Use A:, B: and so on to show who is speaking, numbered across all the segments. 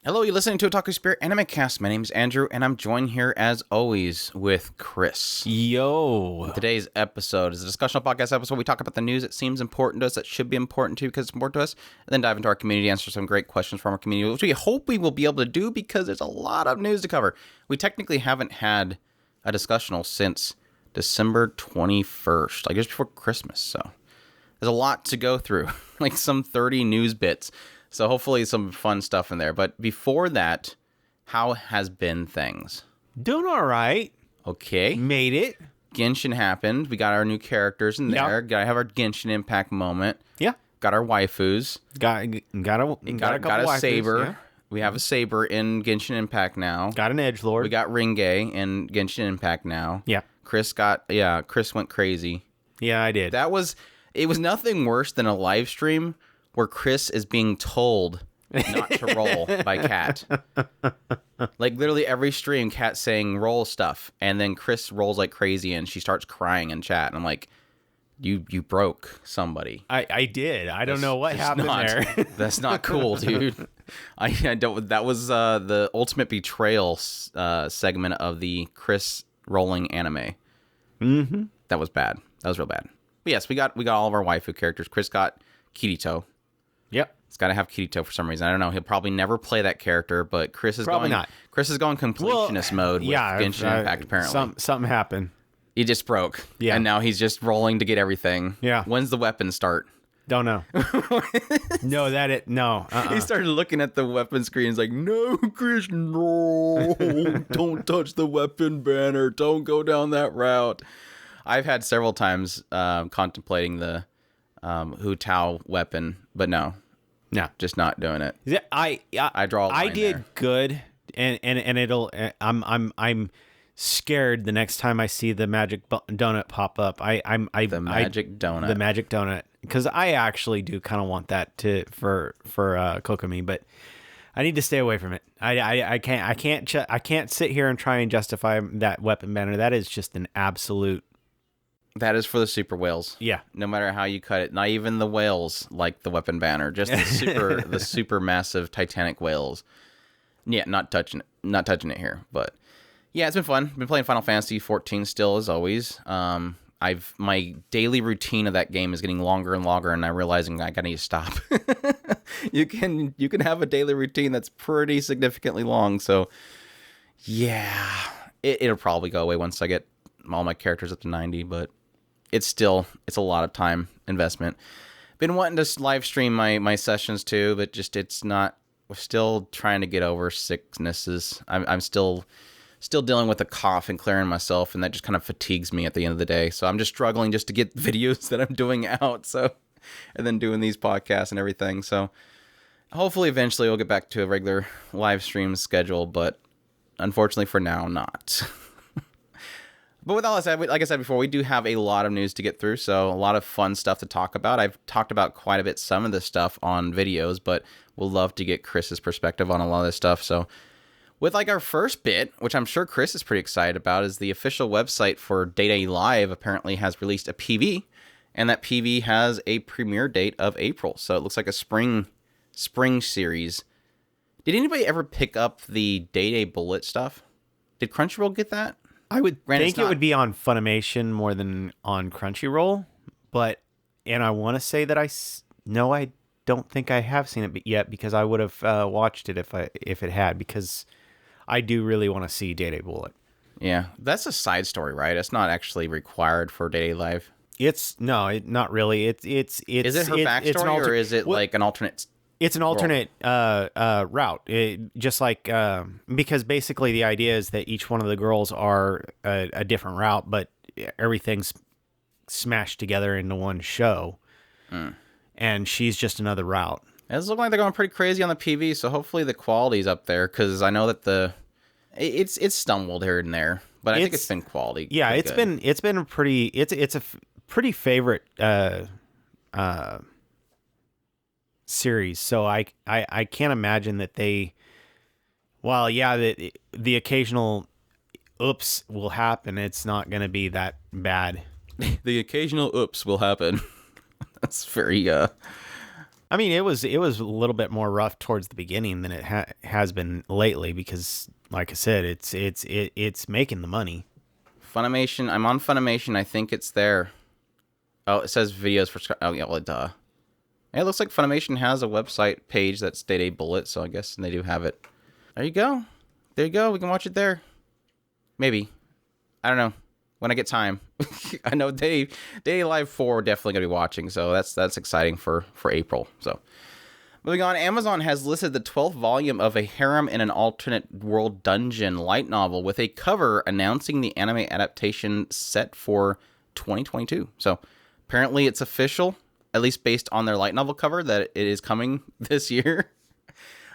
A: Hello, you're listening to Otaku Spirit Animecast. My name is Andrew, and I'm joined here, as always, with Chris.
B: Yo.
A: Today's episode is a discussional podcast episode. We talk about the news that seems important to us, that should be important to you because it's important to us, and then dive into our community, answer some great questions from our community, which we hope we will be able to do because there's a lot of news to cover. We technically haven't had a discussional since December 21st, like just before Christmas, so there's a lot to go through, like some 30 news bits. So hopefully some fun stuff in there. But before that, how has been things?
B: Doing all right.
A: Okay.
B: Made it.
A: Genshin happened. We got our new characters in there.
B: Yep.
A: Gotta have our Genshin Impact moment.
B: Yeah.
A: Got our waifus.
B: Got a
A: Got a saber. Yeah. We have a saber in Genshin Impact now.
B: Got an edgelord.
A: We got Ringe in Genshin Impact now.
B: Yeah.
A: Chris went crazy.
B: Yeah, I did.
A: It was nothing worse than a live stream where Chris is being told not to roll by Kat. Like, literally every stream, Kat's saying roll stuff, and then Chris rolls like crazy, and she starts crying in chat, and I'm like, you broke somebody.
B: I did. I don't know what happened there.
A: That's not cool, dude. I don't. That was the ultimate betrayal segment of the Chris rolling anime.
B: Mm-hmm.
A: That was bad. That was real bad. But yes, we got all of our waifu characters. Chris got Kirito.
B: Yep.
A: It's got to have Kirito for some reason. I don't know. He'll probably never play that character, but Chris is
B: probably
A: going.
B: Not.
A: Chris is going completionist mode with Genshin Impact. Apparently,
B: something happened.
A: He just broke.
B: Yeah.
A: And now he's just rolling to get everything.
B: Yeah.
A: When's the weapon start?
B: Don't know. No.
A: He started looking at the weapon screen. He's like, "No, Chris, no! Don't touch the weapon banner. Don't go down that route." I've had several times contemplating the Hu Tao weapon, but no, just not doing it.
B: Yeah, I
A: draw a line
B: I did
A: there.
B: good, and it'll. I'm scared the next time I see the magic donut pop up.
A: The magic
B: donut, because I actually do kind of want that for Kokomi, but I need to stay away from it. I can't sit here and try and justify that weapon banner. That is just an absolute.
A: That is for the super whales.
B: Yeah.
A: No matter how you cut it, not even the whales like the weapon banner. Just the super massive Titanic whales. Yeah, not touching it here. But yeah, it's been fun. Been playing Final Fantasy 14 still as always. My daily routine of that game is getting longer and longer, and I'm realizing I gotta need to stop. You can have a daily routine that's pretty significantly long. So yeah, it'll probably go away once I get all my characters up to 90, but it's a lot of time investment. Been wanting to live stream my sessions too, but just we're still trying to get over sicknesses. I'm still dealing with a cough and clearing myself, and that just kind of fatigues me at the end of the day. So I'm just struggling just to get videos that I'm doing out. So, and then doing these podcasts and everything. So hopefully eventually we'll get back to a regular live stream schedule, but unfortunately for now, not. But with all that said, like I said before, we do have a lot of news to get through, so a lot of fun stuff to talk about. I've talked about quite a bit some of this stuff on videos, but we'll love to get Chris's perspective on a lot of this stuff. So with like our first bit, which I'm sure Chris is pretty excited about, is the official website for Day Live apparently has released a PV, and that PV has a premiere date of April. So it looks like a spring series. Did anybody ever pick up the Day Bullet stuff? Did Crunchyroll get that?
B: I would think it would be on Funimation more than on Crunchyroll, and I want to say that I don't think I have seen it yet because I would have watched it if it had, because I do really want to see Day Bullet.
A: Yeah, that's a side story, right? It's not actually required for Day Live.
B: Not really. Is
A: it her backstory or is it like an alternate?
B: It's an alternate route, just like because basically the idea is that each one of the girls are a different route, but everything's smashed together into one show, and she's just another route.
A: It does look like they're going pretty crazy on the PV, so hopefully the quality's up there, because I know that it's stumbled here and there, but I think it's been quality.
B: Yeah, it's been a pretty favorite series, so I can't imagine that the occasional oops will happen. It's not going to be that bad.
A: The occasional oops will happen. That's very
B: I mean, it was a little bit more rough towards the beginning than it has been lately because, like I said, it's making the money.
A: Funimation. I'm on Funimation. I think it's there. Oh, it says videos for. Oh yeah, well, duh. It looks like Funimation has a website page that's Day Bullet, so I guess they do have it. There you go. There you go. We can watch it there. Maybe. I don't know. When I get time. I know Day Live 4 definitely going to be watching, so that's exciting for April. So, moving on, Amazon has listed the 12th volume of a Harem in an Alternate World Dungeon light novel with a cover announcing the anime adaptation set for 2022. So, apparently it's official, at least based on their light novel cover, that it is coming this year.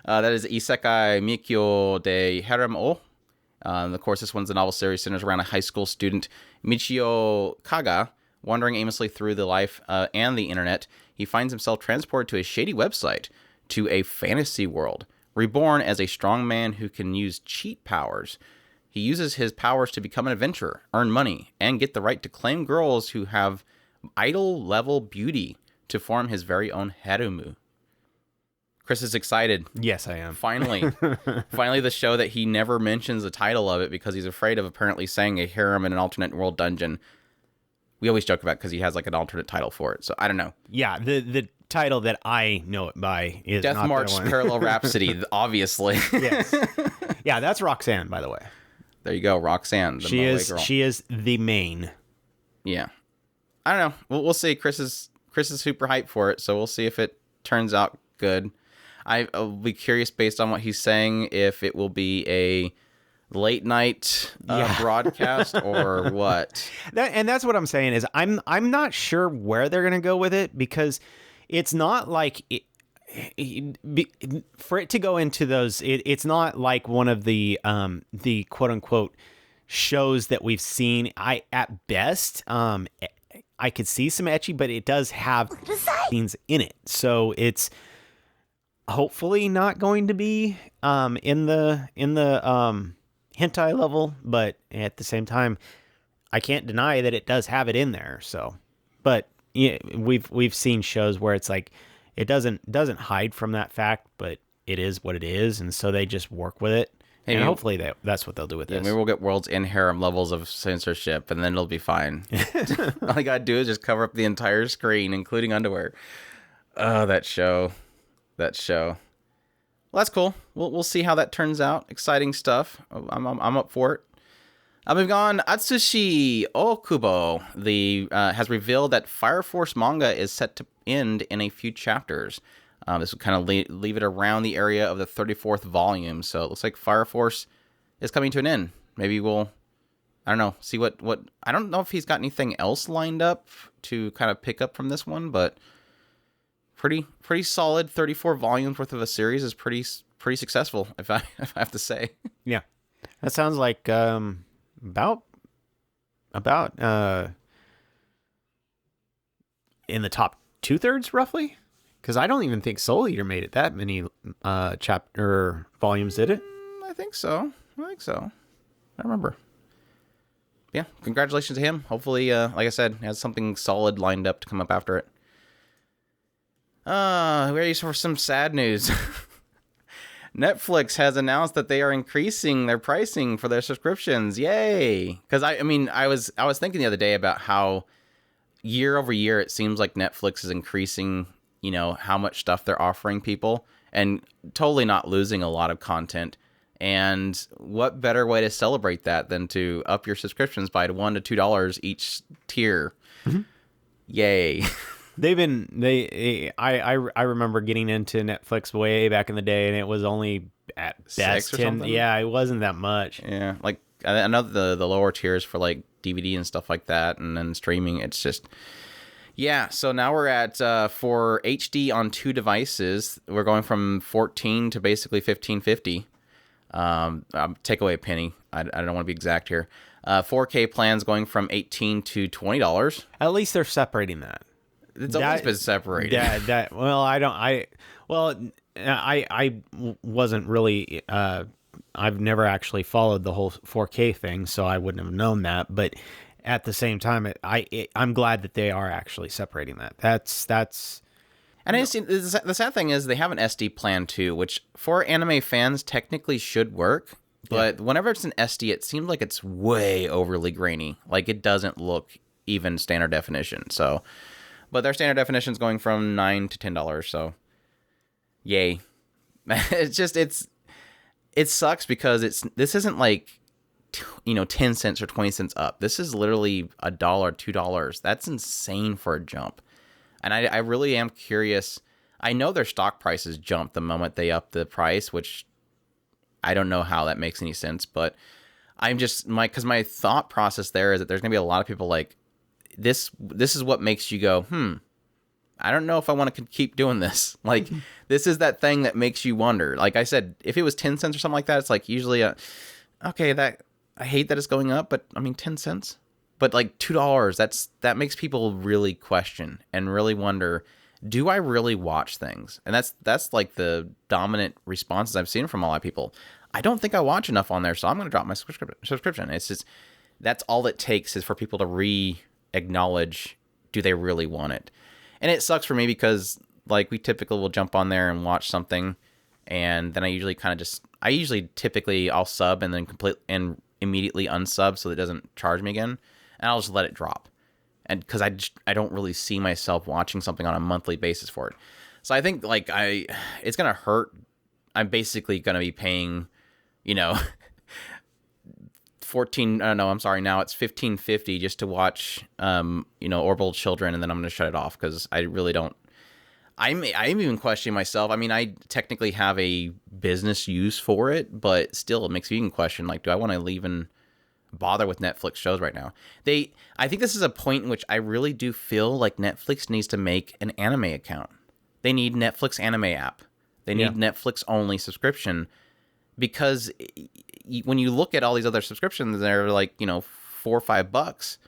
A: That is Isekai Mikyo de Harem o. Of course, this one's a novel series centers around a high school student, Michio Kaga, wandering aimlessly through the life and the internet. He finds himself transported to a shady website, to a fantasy world, reborn as a strong man who can use cheat powers. He uses his powers to become an adventurer, earn money, and get the right to claim girls who have idol-level beauty to form his very own Harumu. Chris is excited.
B: Yes, I am.
A: Finally, the show that he never mentions the title of it because he's afraid of apparently saying a harem in an alternate world dungeon. We always joke about because he has like an alternate title for it. So I don't know.
B: Yeah, the title that I know it by is
A: Death
B: not
A: March Parallel Rhapsody, obviously.
B: Yes. Yeah, that's Roxanne, by the way.
A: There you go, Roxanne. The Moe girl.
B: She is the main.
A: Yeah. I don't know. We'll see. Chris is super hyped for it, so we'll see if it turns out good. I'll be curious based on what he's saying if it will be a late night broadcast or what.
B: That's what I'm saying is I'm not sure where they're going to go with it because it's not like for it to go into those. It's not like one of the quote unquote shows that we've seen. At best I could see some ecchi, but it does have scenes in it, so it's hopefully not going to be in the hentai level, but at the same time, I can't deny that it does have it in there. So, but yeah, we've seen shows where it's like it doesn't hide from that fact, but it is what it is, and so they just work with it. Hey, and hopefully that's what they'll do with this.
A: Maybe we'll get world's in harem levels of censorship, and then it'll be fine. All I gotta do is just cover up the entire screen, including underwear. Oh, that show. Well, that's cool. We'll see how that turns out. Exciting stuff. I'm up for it. Moving on, Atsushi Okubo has revealed that Fire Force manga is set to end in a few chapters. This will kind of leave it around the area of the 34th volume. So it looks like Fire Force is coming to an end. Maybe we'll, I don't know, see what I don't know if he's got anything else lined up to kind of pick up from this one, but pretty solid. 34 volumes worth of a series is pretty successful, if I have to say.
B: Yeah, that sounds like about in the top 2/3 roughly, because I don't even think Soul Eater made it that many chapter volumes, did it?
A: I think so. I remember. Yeah, congratulations to him. Hopefully, like I said, has something solid lined up to come up after it. Ready for some sad news. Netflix has announced that they are increasing their pricing for their subscriptions. Yay! Because I was thinking the other day about how year over year it seems like Netflix is increasing, how much stuff they're offering people and totally not losing a lot of content. And what better way to celebrate that than to up your subscriptions by $1 to $2 each tier? Mm-hmm. Yay!
B: I remember getting into Netflix way back in the day, and it was only at best 10. Yeah, it wasn't that much.
A: Yeah, like I know the lower tiers for like DVD and stuff like that, and then streaming. It's just So now we're at for HD on 2 devices, we're going from 14 to basically 1550. Take away a penny. I don't want to be exact here. 4K plans going from $18 to $20.
B: At least they're separating that.
A: It's always been separated.
B: I wasn't really. I've never actually followed the whole 4K thing, so I wouldn't have known that. But at the same time, I'm glad that they are actually separating that. That's
A: And I see the sad thing is they have an SD plan too, which for anime fans technically should work. But whenever it's an SD, it seems like it's way overly grainy. Like it doesn't look even standard definition. So, but their standard definition is going from $9 to $10. So, yay! It sucks because this isn't like 10 cents or 20 cents up. This is literally $1, $2. That's insane for a jump. And I really am curious. I know their stock prices jumped the moment they upped the price, which I don't know how that makes any sense, but I'm just because my thought process there is that there's gonna be a lot of people like this. This is what makes you go, I don't know if I want to keep doing this. Like this is that thing that makes you wonder. Like I said, if it was 10 cents or something like that, it's like usually okay, that I hate that it's going up, but I mean 10 cents. But like $2, that makes people really question and really wonder, do I really watch things? And that's like the dominant responses I've seen from a lot of people. I don't think I watch enough on there, so I'm going to drop my subscription. It's just, that's all it takes is for people to re-acknowledge, do they really want it? And it sucks for me because like we typically will jump on there and watch something, and then I usually typically I'll sub and then immediately unsub so that it doesn't charge me again, and I'll just let it drop. And because I don't really see myself watching something on a monthly basis for it. So I think like it's going to hurt. I'm basically going to be paying, now it's $15.50 just to watch, Orbital Children. And then I'm going to shut it off because I really don't. I'm even questioning myself. I mean, I technically have a business use for it, but still it makes me even question, like, do I want to even bother with Netflix shows right now? I think this is a point in which I really do feel like Netflix needs to make an anime account. They need Netflix anime app. They need Netflix only subscription, because when you look at all these other subscriptions, they're like, $4 or $5,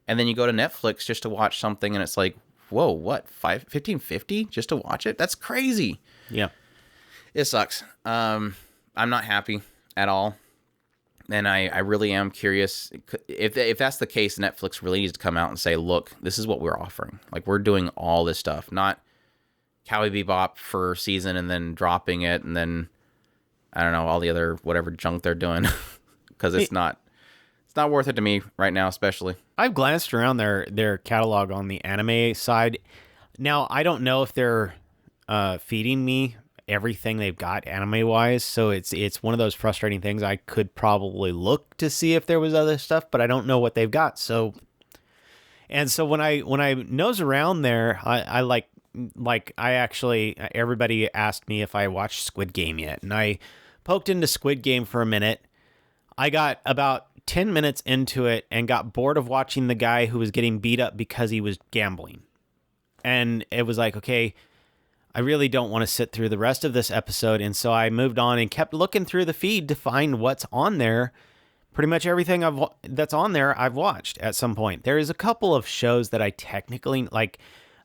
A: and then you go to Netflix just to watch something and it's like, whoa, what, $15.50 just to watch it? That's crazy.
B: Yeah.
A: It sucks. I'm not happy at all. And I really am curious if that's the case. Netflix really needs to come out and say, look, this is what we're offering. Like, we're doing all this stuff, not Cowboy Bebop for a season and then dropping it, and then I don't know, all the other whatever junk they're doing, because it's not worth it to me right now, especially.
B: I've glanced around their catalog on the anime side. Now, I don't know if they're feeding me everything they've got anime wise, so it's one of those frustrating things. I could probably look to see if there was other stuff, but I don't know what they've got. So when I nose around there, everybody asked me if I watched Squid Game yet, and I poked into Squid Game for a minute. I got about 10 minutes into it and got bored of watching the guy who was getting beat up because he was gambling. And it was like, okay, I really don't want to sit through the rest of this episode. And so I moved on and kept looking through the feed to find what's on there. Pretty much everything that's on there, I've watched at some point. There is a couple of shows that I technically like.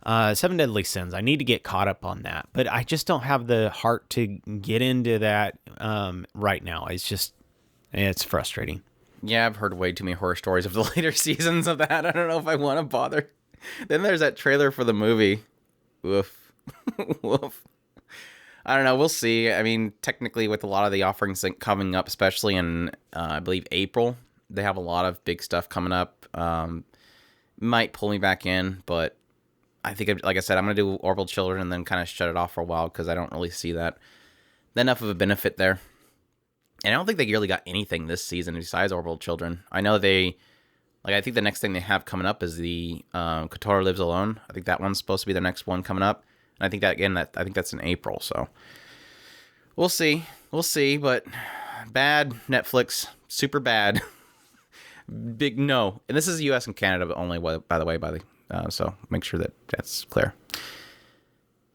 B: Seven Deadly Sins. I need to get caught up on that, but I just don't have the heart to get into that right now. It's frustrating.
A: Yeah, I've heard way too many horror stories of the later seasons of that. I don't know if I want to bother. Then there's that trailer for the movie. Woof. Woof. I don't know. We'll see. I mean, technically, with a lot of the offerings coming up, especially in, I believe, April, they have a lot of big stuff coming up. Might pull me back in, but I think, like I said, I'm going to do Orbital Children and then kind of shut it off for a while because I don't really see that enough of a benefit there. And I don't think they really got anything this season besides Orbital Children. I know I think the next thing they have coming up is the Kotora Lives Alone. I think that one's supposed to be the next one coming up. And I think I think that's in April. So we'll see. But bad Netflix, super bad. Big no. And this is US and Canada only, by the way, so make sure that's clear.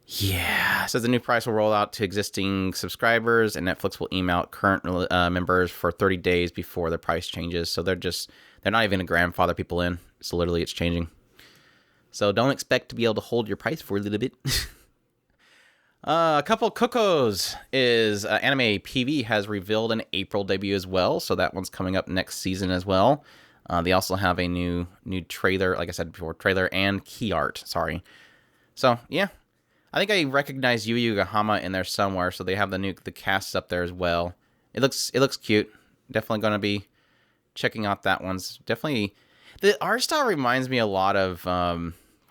A: Yeah, so the new price will roll out to existing subscribers, and Netflix will email current members for 30 days before the price changes. So they're not even going to grandfather people in. So literally it's changing. So don't expect to be able to hold your price for a little bit. A couple of Cocos is Anime PV has revealed an April debut as well. So that one's coming up next season as well. They also have a new trailer, like I said before, trailer and key art. Sorry. So, yeah. I think I recognize Yu Yu Gahama in there somewhere, so they have the casts up there as well. It looks cute. Definitely going to be checking out that one's definitely. The art style reminds me a lot of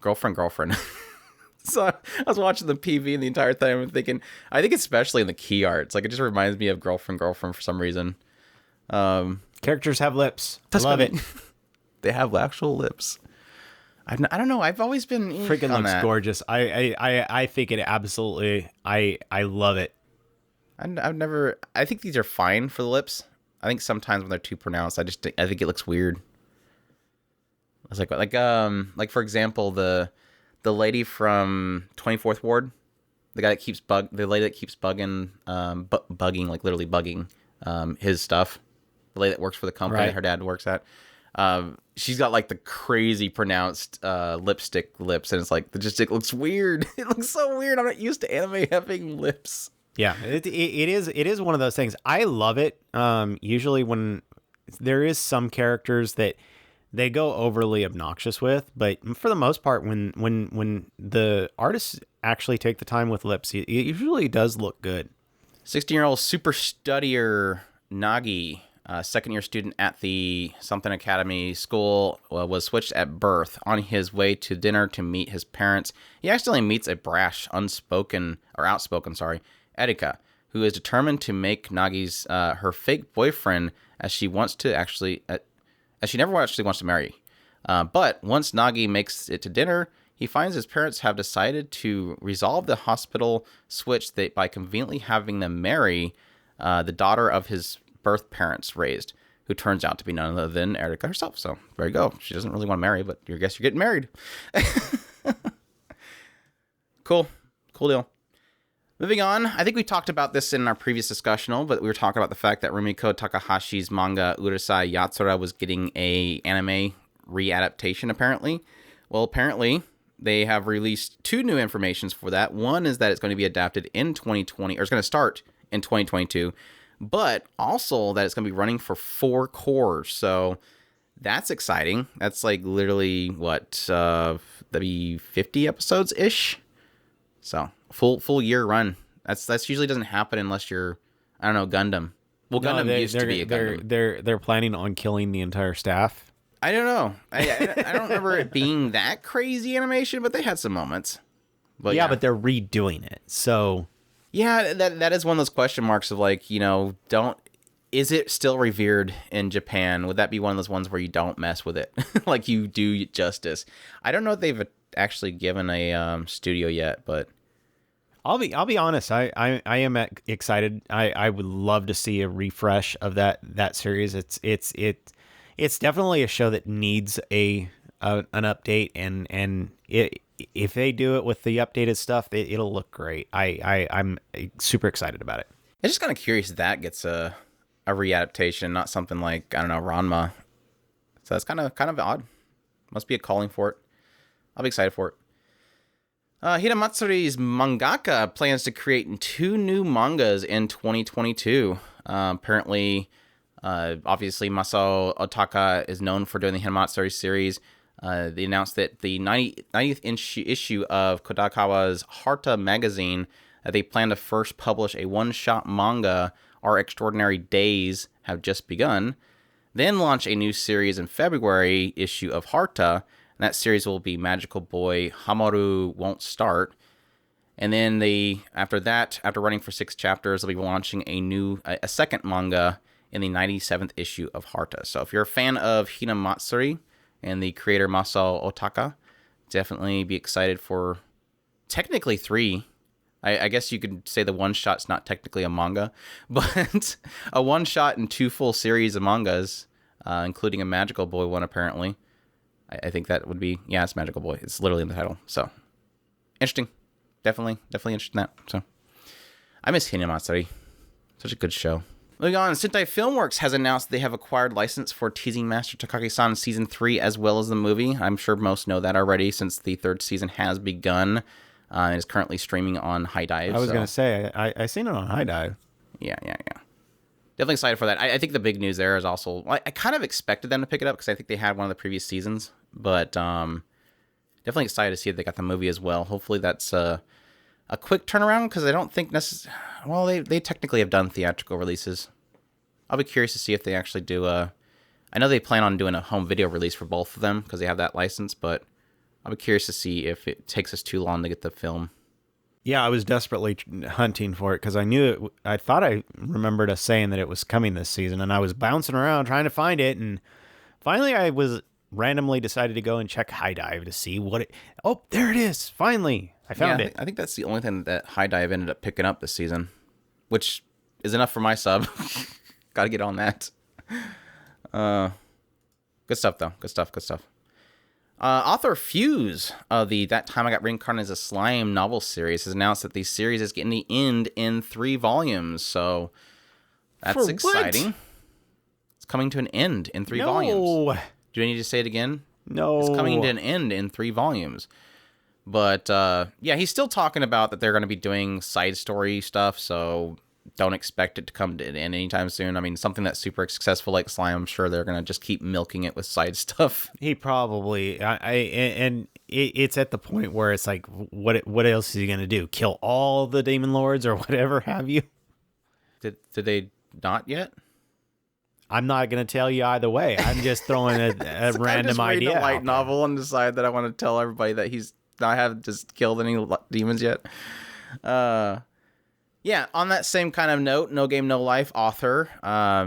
A: Girlfriend. So I was watching the PV the entire time and thinking, I think especially in the key arts, like it just reminds me of Girlfriend for some reason.
B: Characters have lips. I love it.
A: They have actual lips. I don't know. I've always been
B: freaking looks gorgeous. I think it absolutely. I love it.
A: I've never. I think these are fine for the lips. I think sometimes when they're too pronounced, I think it looks weird. I was like for example, the lady from 24th Ward, the lady that keeps bugging, bugging, like literally bugging, his stuff. The lady that works for the company her dad works at. She's got like the crazy pronounced lipstick lips, and it's like it looks weird. It looks so weird. I'm not used to anime having lips.
B: Yeah, it is one of those things. I love it. Usually when there is some characters that they go overly obnoxious with, but for the most part, when the artists actually take the time with lips, it usually does look good.
A: 16-year-old super studier Nagi, second-year student at the something academy school, was switched at birth. On his way to dinner to meet his parents, he accidentally meets a brash, outspoken, Erika, who is determined to make Nagi's her fake boyfriend, as she never actually wants to marry. But once Nagi makes it to dinner, he finds his parents have decided to resolve the hospital switch by conveniently having them marry the daughter of his birth parents raised, who turns out to be none other than Erika herself. So there you go. She doesn't really want to marry, but I guess you're getting married. Cool deal. Moving on, I think we talked about this in our previous discussional, but we were talking about the fact that Rumiko Takahashi's manga Urusei Yatsura was getting a anime readaptation, apparently. Well, apparently, they have released two new informations for that. One is that it's going to be adapted in 2020, or it's going to start in 2022, but also that it's going to be running for 4 cours. So that's exciting. That's like literally, that'd be 50 episodes-ish? So full year run. That's usually doesn't happen unless you're, I don't know, Gundam. Well, Gundam used to be a Gundam.
B: They're planning on killing the entire staff.
A: I don't know. I don't remember it being that crazy animation, but they had some moments. But
B: yeah, but they're redoing it. So
A: yeah, that is one of those question marks of like, is it still revered in Japan? Would that be one of those ones where you don't mess with it, like you do justice? I don't know if they've actually given a studio yet, but
B: I'll be honest. I am excited. I would love to see a refresh of that series. It's definitely a show that needs an update, and if they do it with the updated stuff, it'll look great. I'm super excited about it.
A: I'm just kind of curious if that gets a readaptation, not something like, I don't know, Ranma. So that's kind of odd. Must be a calling for it. I'll be excited for it. Hiramatsuri's mangaka plans to create 2 new mangas in 2022. Apparently, obviously, Masao Otaka is known for doing the Hiramatsuri series. They announced that the 90th issue of Kodakawa's Harta magazine, they plan to first publish a one-shot manga, Our Extraordinary Days Have Just Begun, then launch a new series in February issue of Harta. And that series will be Magical Boy Hamaru Won't Start. And then after running for 6 chapters, they'll be launching a second manga in the 97th issue of Harta. So if you're a fan of Hiramatsuri and the creator Masao Otaka, definitely be excited for technically 3. I guess you could say the one-shot's not technically a manga, but a one-shot and 2 full series of mangas, including a Magical Boy one, apparently. I think that would be, it's Magical Boy. It's literally in the title. So, interesting. Definitely interested in that. So, I miss Hiramatsuri. Such a good show. Moving on, Sentai Filmworks has announced they have acquired license for Teasing Master Takagi-san Season 3 as well as the movie. I'm sure most know that already since the 3rd season has begun. It is currently streaming on High Dive.
B: I was going to say, I seen it on High Dive.
A: Yeah. Definitely excited for that. I think the big news there is also, I kind of expected them to pick it up because I think they had one of the previous seasons, but definitely excited to see if they got the movie as well. Hopefully that's a quick turnaround because I don't think well, they technically have done theatrical releases. I'll be curious to see if they actually do I know they plan on doing a home video release for both of them because they have that license, but I'll be curious to see if it takes us too long to get the film.
B: Yeah, I was desperately hunting for it because I knew it. I thought I remembered us saying that it was coming this season, and I was bouncing around trying to find it, and finally I was randomly decided to go and check High Dive to see what it. Oh, there it is! Finally, I found it.
A: I think that's the only thing that High Dive ended up picking up this season, which is enough for my sub. Got to get on that. Good stuff though. Good stuff. Author Fuse of the That Time I Got Reincarnated as a Slime novel series has announced that the series is getting the end in 3 volumes. So that's exciting. What? It's coming to an end in 3 volumes. Do I need to say it again?
B: No.
A: It's coming to an end in 3 volumes. But yeah, he's still talking about that they're going to be doing side story stuff. So don't expect it to come to an end anytime soon. I mean, something that's super successful like Slime, I'm sure they're going to just keep milking it with side stuff.
B: He probably, it's at the point where it's like, what else is he going to do? Kill all the Demon Lords or whatever have you?
A: Did they not yet?
B: I'm not going to tell you either way. I'm just throwing a random idea.
A: I just read a light novel and decide that I want to tell everybody that he's not have just killed any demons yet. Yeah, on that same kind of note, No Game, No Life author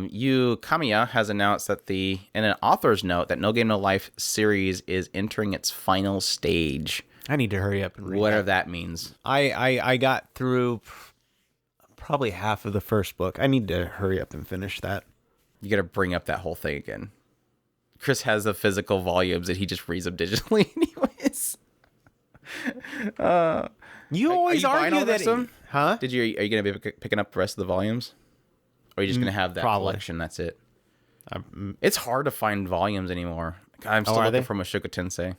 A: Yu Kamiya has announced that in an author's note, that No Game, No Life series is entering its final stage.
B: I need to hurry up and read
A: whatever that means.
B: I got through probably half of the first book. I need to hurry up and finish that.
A: You got to bring up that whole thing again. Chris has the physical volumes and he just reads them digitally anyways.
B: You always argue that... Huh?
A: Are you going to be picking up the rest of the volumes? Or are you just going to have that collection? That's it. It's hard to find volumes anymore. I'm still looking for Mushoku Tensei.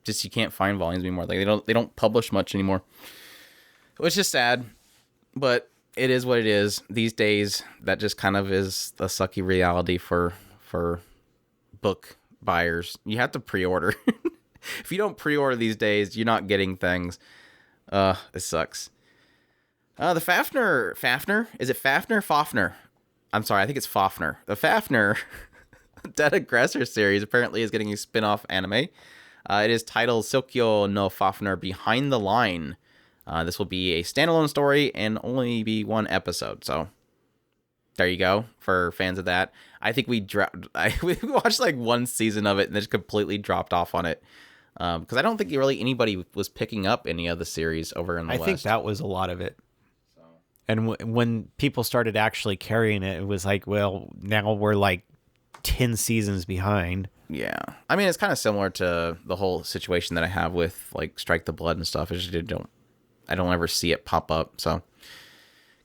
A: Just you can't find volumes anymore. Like they don't publish much anymore. Which is sad, but it is what it is. These days, that just kind of is the sucky reality for book buyers. You have to pre-order. If you don't pre-order these days, you're not getting things. It sucks. The Fafner? Is it Fafner? Fafner. I'm sorry, I think it's Fafner. The Fafner Dead Aggressor series apparently is getting a spin-off anime. It is titled Silkyo no Fafner Behind the Line. This will be a standalone story and only be 1 episode. So there you go for fans of that. I think we watched like 1 season of it and just completely dropped off on it. Because I don't think really anybody was picking up any of the series over in the West.
B: I think that was a lot of it. And when people started actually carrying it, it was like, well, now we're like 10 seasons behind.
A: Yeah. I mean, it's kind of similar to the whole situation that I have with like Strike the Blood and stuff. I don't ever see it pop up. So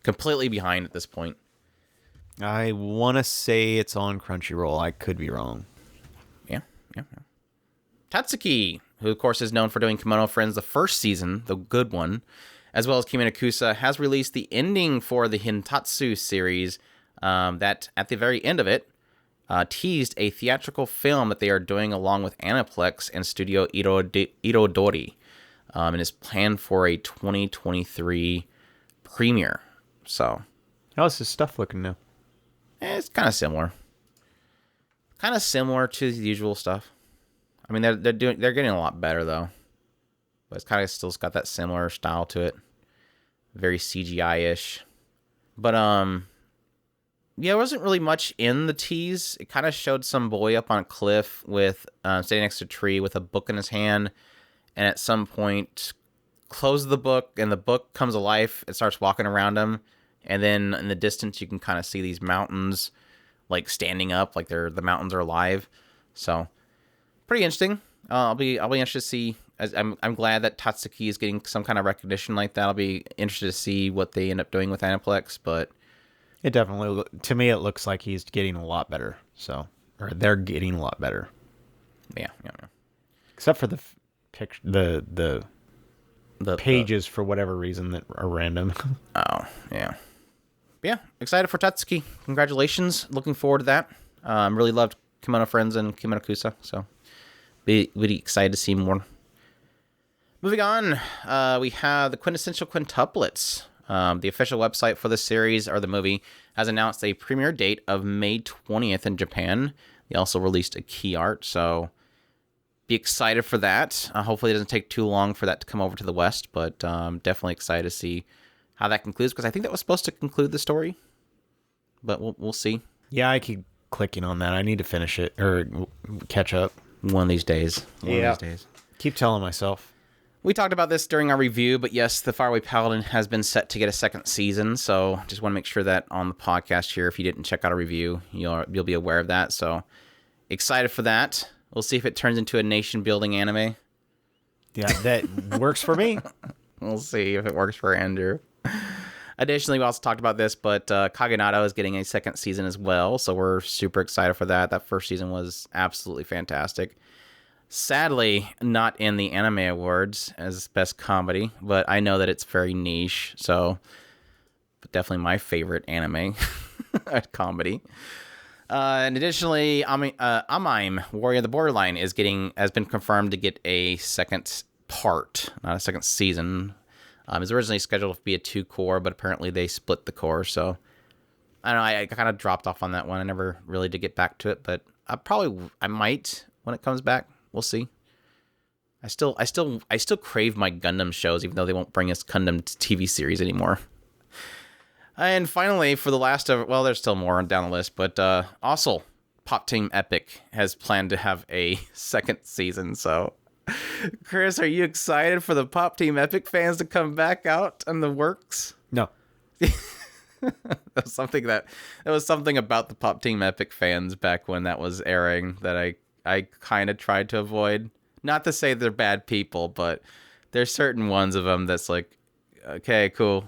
A: completely behind at this point.
B: I want to say it's on Crunchyroll. I could be wrong.
A: Yeah. Tatsuki, who of course is known for doing Kimono Friends the first season, the good one, as well as Kimi-no-Kusa, has released the ending for the Hintatsu series that, at the very end of it, teased a theatrical film that they are doing along with Aniplex and Studio Irodori, and is planned for a 2023 premiere. So,
B: how's his stuff looking now?
A: It's kind of similar. Kind of similar to the usual stuff. I mean, they're getting a lot better though. But it's kind of still got that similar style to it. Very CGI-ish. But, yeah, there wasn't really much in the tease. It kind of showed some boy up on a cliff with, standing next to a tree with a book in his hand. And at some point, close the book, and the book comes alive. It starts walking around him. And then in the distance, you can kind of see these mountains, like, standing up, like the mountains are alive. So, pretty interesting. I'll be interested to see. I'm glad that Tatsuki is getting some kind of recognition like that. I'll be interested to see what they end up doing with Aniplex, but
B: it definitely, to me, it looks like he's getting a lot better. So, or they're getting a lot better.
A: Yeah.
B: Except for the pages for whatever reason that are random.
A: Oh, yeah. Yeah, excited for Tatsuki. Congratulations. Looking forward to that. Really loved Kimono Friends and Kimi-no-Kusa, so be really excited to see more. Moving on, we have the quintessential quintuplets. The official website for the series, or the movie, has announced a premiere date of May 20th in Japan. They also released a key art, so be excited for that. Hopefully it doesn't take too long for that to come over to the West, but definitely excited to see how that concludes, because I think that was supposed to conclude the story, but we'll see.
B: Yeah, I keep clicking on that. I need to finish it or catch up.
A: One of these days. One of these days.
B: Keep telling myself.
A: We talked about this during our review, but yes, the Faraway Paladin has been set to get a second season, so just want to make sure that on the podcast here, if you didn't check out a review, you'll be aware of that, so excited for that. We'll see if it turns into a nation-building anime.
B: Yeah, that works for me.
A: We'll see if it works for Andrew. Additionally, we also talked about this, but Kagenato is getting a second season as well, so we're super excited for that. That first season was absolutely fantastic. Sadly, not in the Anime Awards as Best Comedy, but I know that it's very niche, so definitely my favorite anime comedy. And additionally, Amaim, Warrior of the Borderline, has been confirmed to get a second part, not a second season. It was originally scheduled to be a 2-core, but apparently they split the core, so I don't know, I kind of dropped off on that one. I never really did get back to it, but I might when it comes back. We'll see. I still crave my Gundam shows, even though they won't bring us Gundam TV series anymore. And finally, for the last of, well, there's still more down the list, but also Pop Team Epic has planned to have a second season. So, Chris, are you excited for the Pop Team Epic fans to come back out in the works?
B: No.
A: That was something about the Pop Team Epic fans back when that was airing that I kind of tried to avoid. Not to say they're bad people, but there's certain ones of them that's like, okay, cool.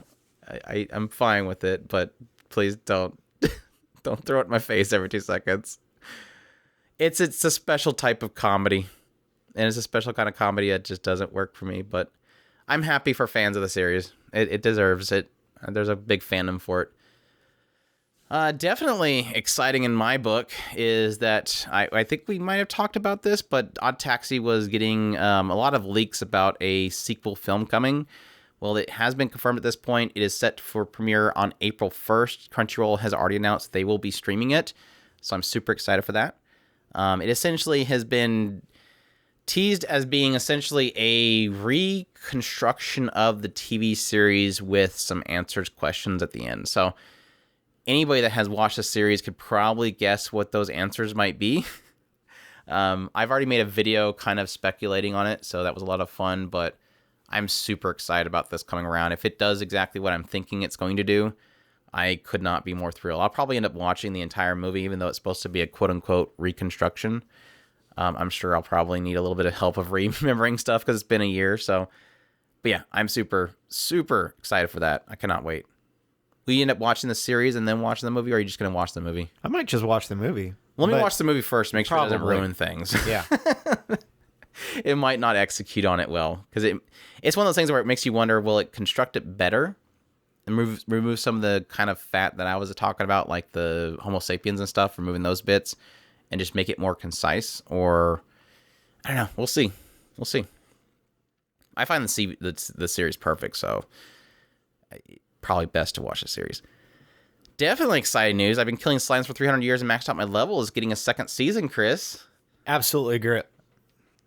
A: I'm fine with it, but please don't throw it in my face every 2 seconds. It's a special type of comedy, and it's a special kind of comedy that just doesn't work for me, but I'm happy for fans of the series. It deserves it. There's a big fandom for it. Definitely exciting in my book is that I think we might have talked about this, but Odd Taxi was getting a lot of leaks about a sequel film coming. Well, it has been confirmed at this point. It is set for premiere on April 1st. Crunchyroll has already announced they will be streaming it, so I'm super excited for that. It essentially has been teased as being essentially a reconstruction of the TV series with some answers questions at the end. So anybody that has watched the series could probably guess what those answers might be. I've already made a video kind of speculating on it, so that was a lot of fun, but I'm super excited about this coming around. If it does exactly what I'm thinking it's going to do, I could not be more thrilled. I'll probably end up watching the entire movie, even though it's supposed to be a quote-unquote reconstruction. I'm sure I'll probably need a little bit of help of remembering stuff because it's been a year. So, but yeah, I'm super, super excited for that. I cannot wait. Will you end up watching the series and then watching the movie, or are you just going to watch the movie?
B: I might just watch the movie.
A: Let me watch the movie first, make sure it doesn't ruin things.
B: Yeah.
A: It might not execute on it well, because it's one of those things where it makes you wonder, will it construct it better and remove some of the kind of fat that I was talking about, like the Homo sapiens and stuff, removing those bits, and just make it more concise? Or, I don't know. We'll see. I find the series perfect, so probably best to watch the series. Definitely exciting news. I've been killing slimes for 300 years and maxed out my level is getting a second season, Chris.
B: Absolutely great.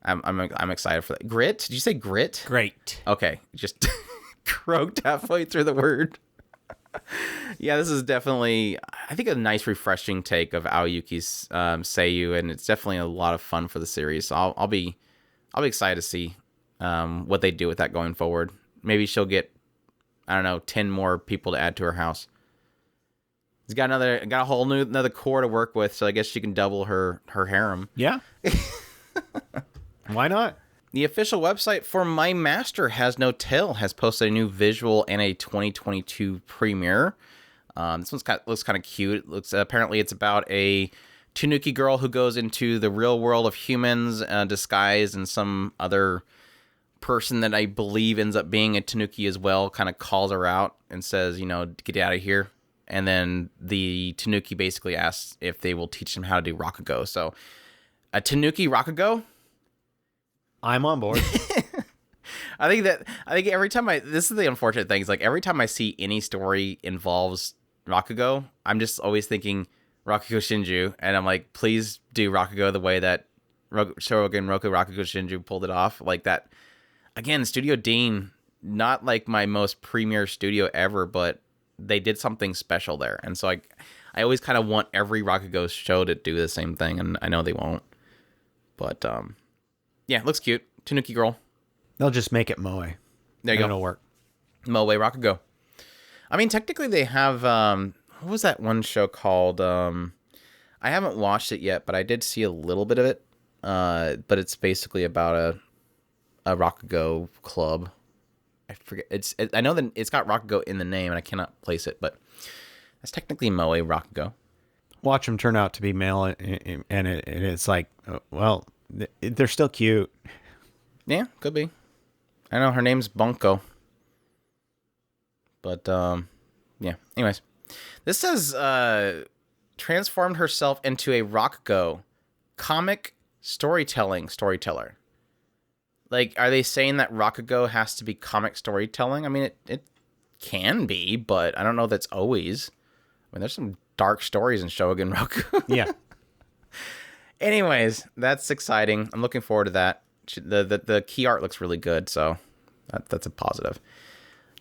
A: I'm excited for that. Grit? Did you say grit?
B: Great.
A: Okay, just croaked halfway through the word. Yeah, this is definitely, I think, a nice, refreshing take of Aoyuki's Seiyu, and it's definitely a lot of fun for the series. So I'll be excited to see what they do with that going forward. Maybe she'll get, I don't know, 10 more people to add to her house. He's got a whole another core to work with, so I guess she can double her harem.
B: Yeah. Why not?
A: The official website for My Master Has No Tail has posted a new visual and a 2022 premiere. This one's looks kind of cute. Apparently it's about a Tanuki girl who goes into the real world of humans disguised in some other person that I believe ends up being a Tanuki as well, kind of calls her out and says, get out of here. And then the Tanuki basically asks if they will teach him how to do Rakugo. So a Tanuki Rakugo?
B: I'm on board.
A: I think every time this is the unfortunate thing, is like every time I see any story involves Rakugo, I'm just always thinking Rakugo Shinju, and I'm like, please do Rakugo the way that Shogun Roku Rakugo Shinju pulled it off. Like that, again, Studio Dean, not like my most premier studio ever, but they did something special there. And so I always kind of want every Rakugo show to do the same thing, and I know they won't. But, yeah, looks cute. Tanuki Girl.
B: They'll just make it Moe.
A: There you go.
B: It'll work.
A: Moe Rakugo. I mean, technically they have, what was that one show called? I haven't watched it yet, but I did see a little bit of it. But it's basically about a Rakugo club. I forget. I know that it's got Rakugo in the name, and I cannot place it, but that's technically Moe Rakugo.
B: Watch them turn out to be male, and it's like, well, they're still cute.
A: Yeah, could be. I know her name's Bunko. But, yeah. Anyways. This says, transformed herself into a Rakugo comic storyteller. Like, are they saying that Rakugo has to be comic storytelling? I mean, it can be, but I don't know if that's always. I mean, there's some dark stories in Shogun Roku.
B: Yeah.
A: Anyways, that's exciting. I'm looking forward to that. The key art looks really good, so that's a positive.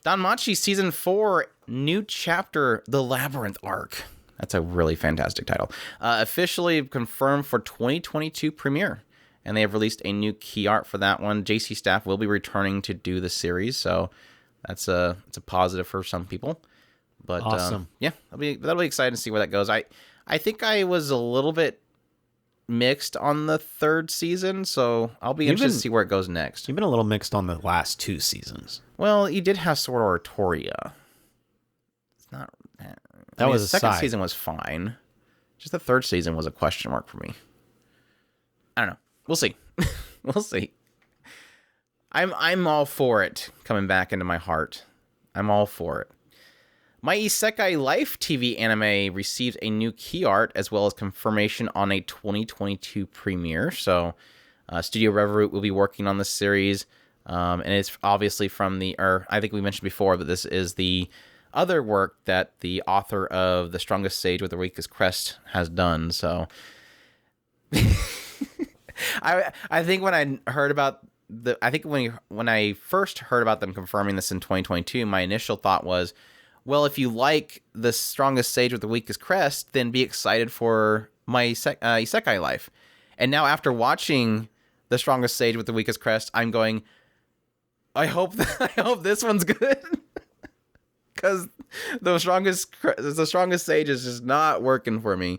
A: Danmachi Season 4, new chapter, The Labyrinth Arc. That's a really fantastic title. Officially confirmed for 2022 premiere. And they have released a new key art for that one. JC Staff will be returning to do the series, so it's a positive for some people. But
B: awesome.
A: Yeah, that'll be exciting to see where that goes. I think I was a little bit mixed on the third season, so I'll be interested to see where it goes next.
B: You've been a little mixed on the last 2 seasons.
A: Well, you did have Sword Art Toria. It's not.
B: That was
A: the
B: a
A: second
B: side.
A: season was fine. Just the third season was a question mark for me. I don't know. We'll see. We'll see. I'm all for it coming back into my heart. I'm all for it. My Isekai Life TV anime received a new key art as well as confirmation on a 2022 premiere. So, Studio Reveroot will be working on this series, and it's obviously from I think we mentioned before, but this is the other work that the author of The Strongest Sage with the Weakest Crest has done. So, I think when I heard about when I first heard about them confirming this in 2022, my initial thought was, well, if you like The Strongest Sage with the Weakest Crest, then be excited for my Isekai Life. And now after watching The Strongest Sage with the Weakest Crest, I'm going, I hope this one's good. Because the strongest Sage is just not working for me.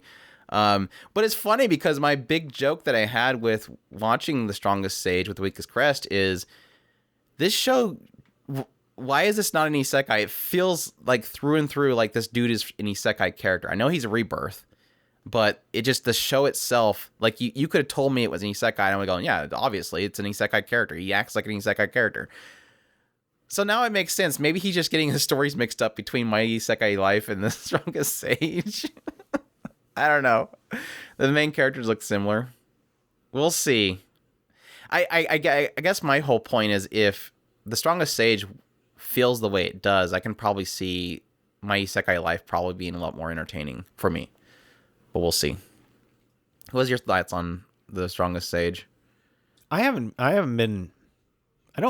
A: But it's funny because my big joke that I had with watching The Strongest Sage with the Weakest Crest is this show. Why is this not an isekai? It feels like through and through like this dude is an isekai character. I know he's a rebirth, but the show itself, like you could have told me it was an isekai, and I would go, yeah, obviously it's an isekai character. He acts like an isekai character. So now it makes sense. Maybe he's just getting his stories mixed up between My Isekai Life and The Strongest Sage. I don't know. The main characters look similar. We'll see. I guess my whole point is if The Strongest Sage feels the way it does, I can probably see My Isekai Life probably being a lot more entertaining for me. But we'll see. What's your thoughts on The Strongest Sage?
B: I don't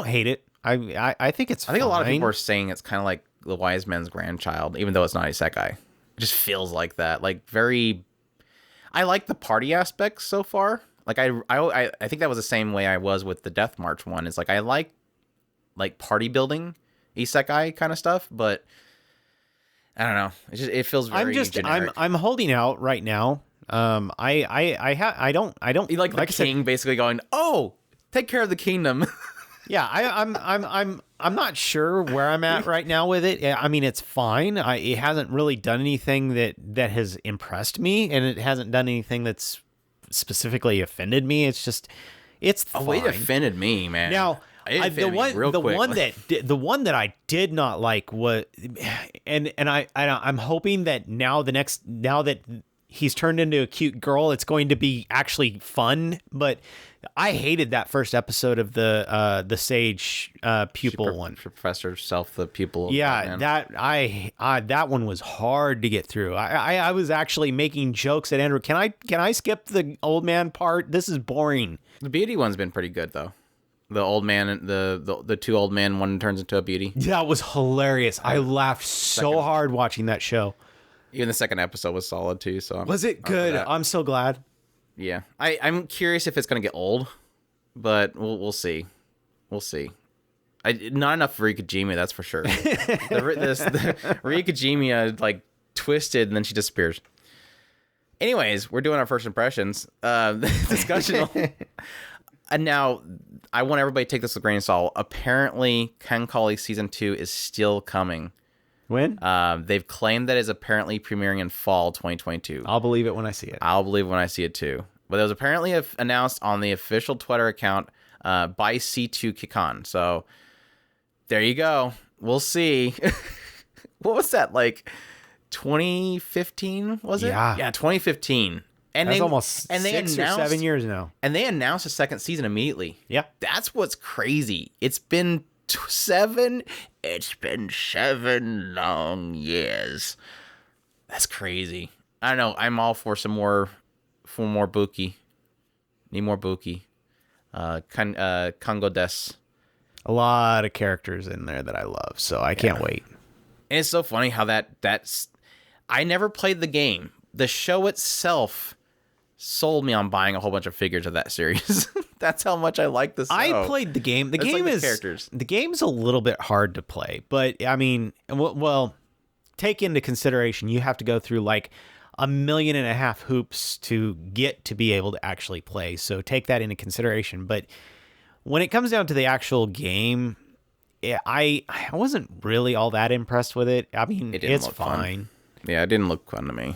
B: hate it. I think it's
A: I think a lot of people are saying it's kind of like The Wise Man's Grandchild, even though it's not isekai. It just feels like that. Like very... I like the party aspects so far. Like I think that was the same way I was with the Death March one. It's like I like party building isekai kind of stuff, but I don't know. It feels very generic.
B: I'm holding out right now. I don't.
A: You like the king basically going, "Oh, take care of the kingdom."
B: Yeah, I'm not sure where I'm at right now with it. I mean, it's fine. It hasn't really done anything that has impressed me, and it hasn't done anything that's specifically offended me. It's fine.
A: Oh, it offended me, man.
B: Now, the one that I did not like was, and I'm hoping that now that he's turned into a cute girl. It's going to be actually fun. But I hated that first episode of the sage pupil one.
A: Professor Self, the pupil.
B: Yeah, that one was hard to get through. I was actually making jokes at Andrew. Can I skip the old man part? This is boring.
A: The beauty one's been pretty good though. The old man and the two old men, one turns into a beauty.
B: Yeah, it was hilarious. I laughed so hard watching that show.
A: Even the second episode was solid too. So
B: was it good? I'm so glad.
A: Yeah, I'm curious if it's gonna get old, but we'll see. We'll see. Not enough Rikijimi, that's for sure. the Rikijimi like twisted and then she disappears. Anyways, we're doing our first impressions. Discussion. And now, I want everybody to take this with a grain of salt. Apparently, Kankali Season 2 is still coming.
B: When?
A: They've claimed that it's apparently premiering in fall 2022.
B: I'll believe it when I see it.
A: I'll believe it when I see it too. But it was apparently announced on the official Twitter account by C2 Kikan. So, there you go. We'll see. What was that, like 2015, was it? Yeah, 2015. And
B: that's almost 6 or 7 years now.
A: And they announced a second season immediately.
B: Yeah.
A: That's what's crazy. It's been 7 long years. That's crazy. I don't know. I'm all for more Buki. Need more Buki. Kongo Des.
B: A lot of characters in there that I love, so I can't wait.
A: And it's so funny how that's... I never played the game. The show itself sold me on buying a whole bunch of figures of that series. That's how much I like this.
B: I played the game. The game is characters. The game's a little bit hard to play, but I mean, well, take into consideration you have to go through like 1.5 million hoops to get to be able to actually play. So take that into consideration. But when it comes down to the actual game, I wasn't really all that impressed with it. I mean, it's fine.
A: Yeah, it didn't look fun to me.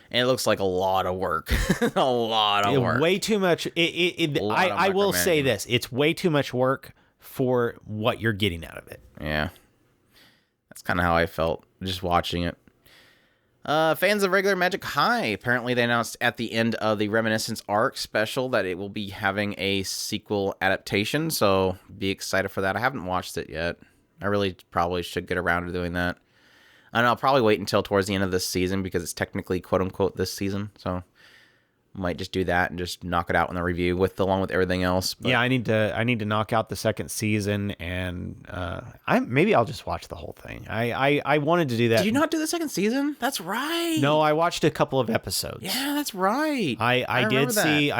A: And it looks like a lot of work. A lot of work.
B: Way too much. I will say this. It's way too much work for what you're getting out of it.
A: Yeah. That's kind of how I felt just watching it. Fans of regular Magic High. Apparently they announced at the end of the Reminiscence arc special that it will be having a sequel adaptation. So be excited for that. I haven't watched it yet. I really probably should get around to doing that. And I'll probably wait until towards the end of this season because it's technically quote unquote this season. So might just do that and just knock it out in the review along with everything else. But
B: yeah, I need to knock out the second season and maybe I'll just watch the whole thing. I wanted to do that.
A: Did you not do the second season? That's right.
B: No, I watched a couple of episodes.
A: Yeah, that's right.
B: I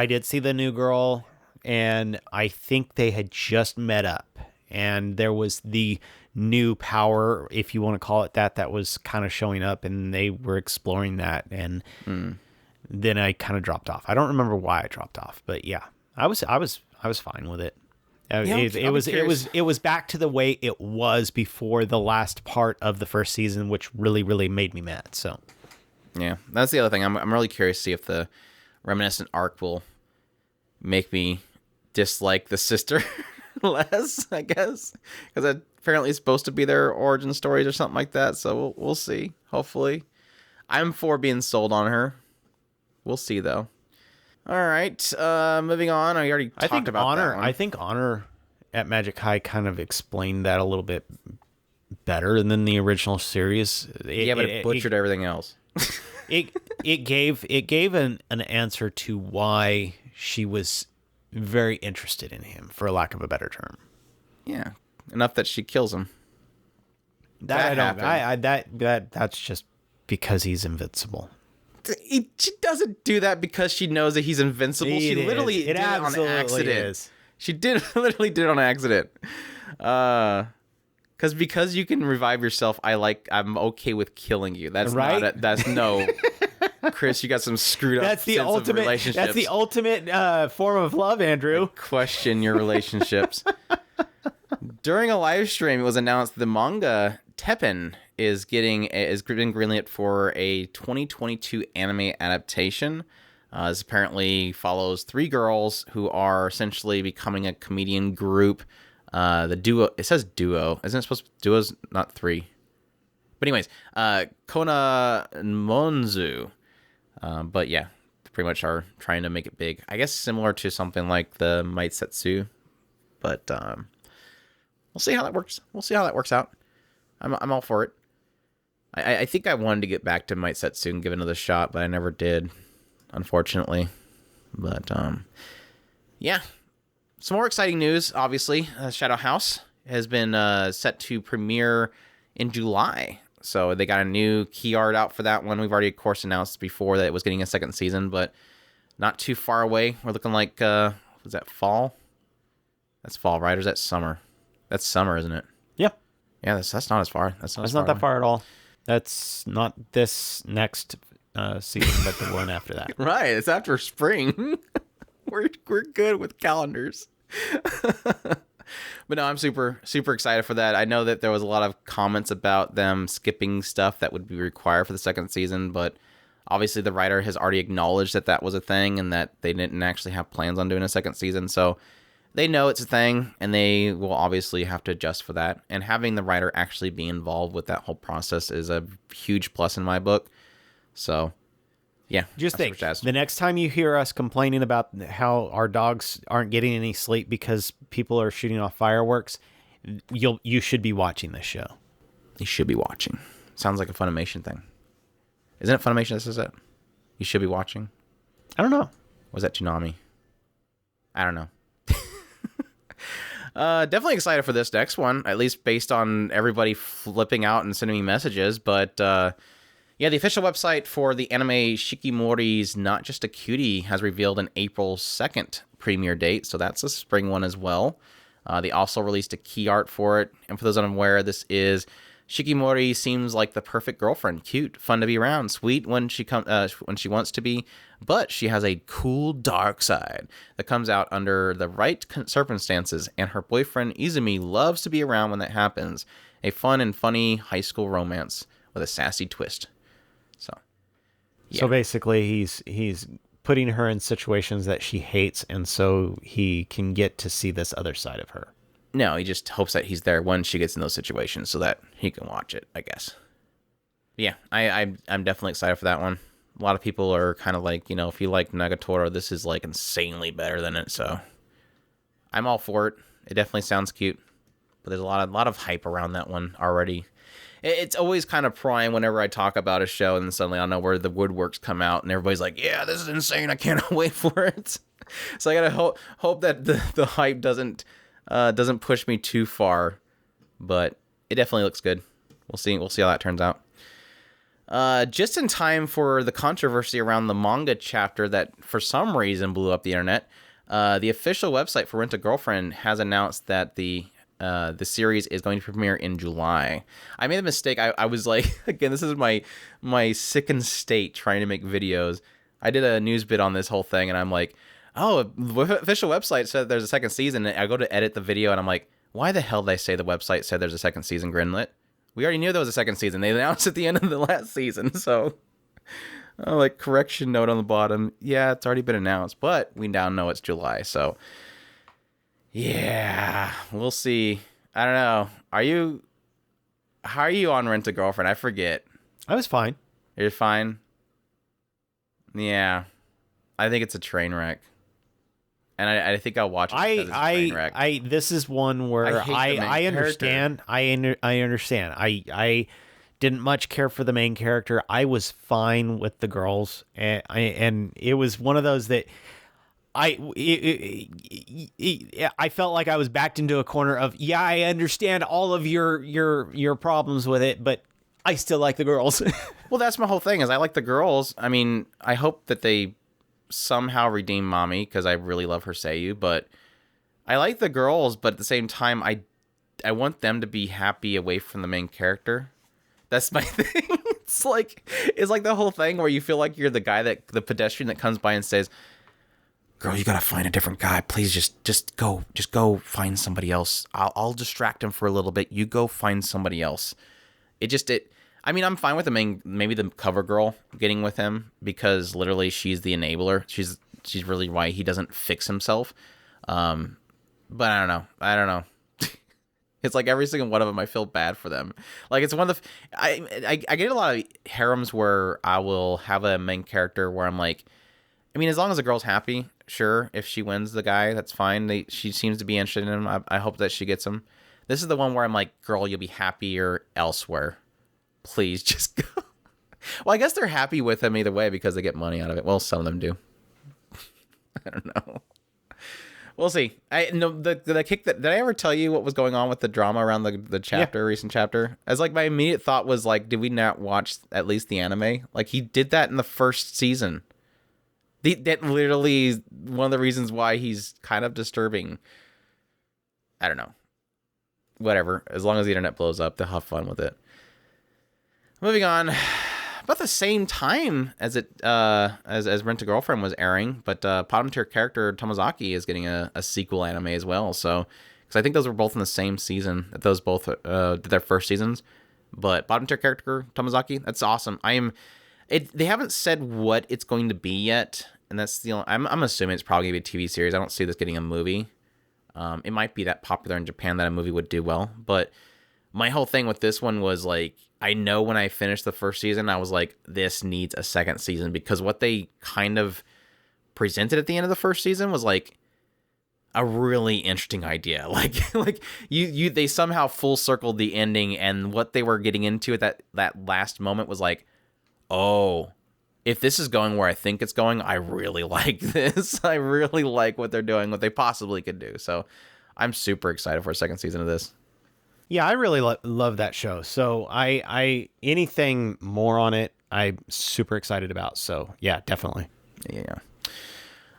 B: did see the new girl, and I think they had just met up, and there was the new power, if you want to call it that was kind of showing up, and they were exploring that, and then I kind of dropped off. I don't remember why I dropped off, but yeah, I was fine with it. It was back to the way it was before the last part of the first season, which really, really made me mad. So
A: yeah, that's the other thing. I'm really curious to see if the Reminiscent arc will make me dislike the sister less, I guess, because apparently it's supposed to be their origin stories or something like that. So we'll see. Hopefully, I'm for being sold on her. We'll see though. All right, moving on. I already talked about
B: Honor.
A: that one.
B: I think Honor at Magic High kind of explained that a little bit better than the original series.
A: But it butchered everything else.
B: it gave an answer to why she was very interested in him, for lack of a better term.
A: Yeah, enough that she kills him.
B: That's just because he's invincible.
A: She doesn't do that because she knows that he's invincible. She literally did it on accident. She literally did it on accident. Because you can revive yourself. I'm okay with killing you. That's right. That's no. Chris, you got some screwed up. That's the
B: ultimate form of love, Andrew.
A: I question your relationships. During a live stream, it was announced the manga Teppen is getting greenlit for a 2022 anime adaptation. This apparently follows 3 girls who are essentially becoming a comedian group. The duo, it says duo. Isn't it supposed to, duo's not 3? But anyways, Kona Monzu, But yeah, they pretty much are trying to make it big. I guess similar to something like the Maisetsu, but we'll see how that works. We'll see how that works out. I'm all for it. I think I wanted to get back to Maisetsu and give it another shot, but I never did, unfortunately. But yeah, some more exciting news. Obviously, Shadowhouse has been set to premiere in July. So they got a new key art out for that one. We've already, of course, announced before that it was getting a second season, but not too far away. We're looking like, was that fall? That's fall, right? Or is that summer? That's summer, isn't it?
B: Yeah.
A: Yeah, that's not as far. That's
B: not that far at all. That's not this next season, but the one after that.
A: Right. It's after spring. We're good with calendars. But no, I'm super excited for that. I know that there was a lot of comments about them skipping stuff that would be required for the second season, but obviously the writer has already acknowledged that that was a thing and that they didn't actually have plans on doing a second season. So they know it's a thing, and they will obviously have to adjust for that. And having the writer actually be involved with that whole process is a huge plus in my book. So, yeah.
B: Just think, the next time you hear us complaining about how our dogs aren't getting any sleep because people are shooting off fireworks, you should be watching this show.
A: You should be watching. Sounds like a Funimation thing. Isn't it Funimation that says that? You should be watching?
B: I don't know.
A: Or was that Toonami? I don't know. Definitely excited for this next one, at least based on everybody flipping out and sending me messages. But yeah, the official website for the anime Shikimori's Not Just a Cutie has revealed an April 2nd premiere date, so that's a spring one as well. They also released a key art for it, and for those unaware, this is Shikimori seems like the perfect girlfriend, cute, fun to be around, sweet when she wants to be, but she has a cool dark side that comes out under the right circumstances, and her boyfriend Izumi loves to be around when that happens. A fun and funny high school romance with a sassy twist. So, yeah.
B: So basically, he's putting her in situations that she hates, and so he can get to see this other side of her.
A: No, he just hopes that he's there when she gets in those situations so that he can watch it, I guess. Yeah, I'm definitely excited for that one. A lot of people are kind of like, if you like Nagatoro, this is like insanely better than it, so I'm all for it. It definitely sounds cute, but there's a lot of hype around that one already. It's always kind of prime whenever I talk about a show, and then suddenly I don't know where the woodworks come out, and everybody's like, yeah, this is insane, I can't wait for it. So I gotta hope that the hype doesn't push me too far, but it definitely looks good. We'll see how that turns out. Just in time for the controversy around the manga chapter that for some reason blew up the internet, the official website for Rent a Girlfriend has announced that the series is going to premiere in July. I made a mistake. I was like, again, this is my sickened state trying to make videos. I did a news bit on this whole thing, and I'm like, oh, the official website said there's a second season. And I go to edit the video, and I'm like, why the hell did they say the website said there's a second season, Grinlet? We already knew there was a second season. They announced at the end of the last season. So, like, correction note on the bottom. Yeah, it's already been announced, but we now know it's July. So, yeah, we'll see. I don't know. How are you on Rent a Girlfriend? I forget.
B: I was fine.
A: You're fine? Yeah. I think it's a train wreck. And I think I'll watch it because it's a train wreck.
B: This is one where I understand. I understand. I didn't much care for the main character. I was fine with the girls, and it was one of those that I felt like I was backed into a corner of, yeah, I understand all of your problems with it, but I still like the girls.
A: Well, that's my whole thing is I like the girls. I mean, I hope that they somehow redeem Mommy because I really love her Seiyu, but I like the girls, but at the same time I want them to be happy away from the main character. That's my thing. It's like the whole thing where you feel like you're the pedestrian that comes by and says, girl, you gotta find a different guy. Please just go find somebody else. I'll distract him for a little bit. You go find somebody else. I mean, I'm fine with maybe the cover girl getting with him because literally she's the enabler. She's really why he doesn't fix himself. But I don't know. It's like every single one of them, I feel bad for them. Like it's one of the, I get a lot of harems where I will have a main character where I'm like, I mean, as long as the girl's happy, sure. If she wins the guy, that's fine. She seems to be interested in him. I hope that she gets him. This is the one where I'm like, girl, you'll be happier elsewhere. Please just go. Well, I guess they're happy with him either way because they get money out of it. Well, some of them do. I don't know. We'll see. I know the kick that did I ever tell you what was going on with the drama around the chapter, recent chapter? As like my immediate thought was like, did we not watch at least the anime? Like he did that in the first season. That literally is one of the reasons why he's kind of disturbing. I don't know. Whatever. As long as the internet blows up, they'll have fun with it. Moving on. About the same time as it as Rent a Girlfriend was airing, but bottom tier character Tomozaki is getting a sequel anime as well. So, because I think those were both in the same season. Those both did their first seasons. But bottom tier character Tomozaki, that's awesome. They haven't said what it's going to be yet, and that's the only, I'm assuming it's probably gonna be a TV series. I don't see this getting a movie. It might be that popular in Japan that a movie would do well, but my whole thing with this one was like, I know when I finished the first season, I was like, this needs a second season, because what they kind of presented at the end of the first season was like a really interesting idea. Like they somehow full circled the ending, and what they were getting into at that last moment was like, oh, if this is going where I think it's going, I really like this. I really like what they're doing, what they possibly could do. So I'm super excited for a second season of this.
B: Yeah, I really love that show. So I anything more on it, I'm super excited about. So yeah, definitely.
A: Yeah.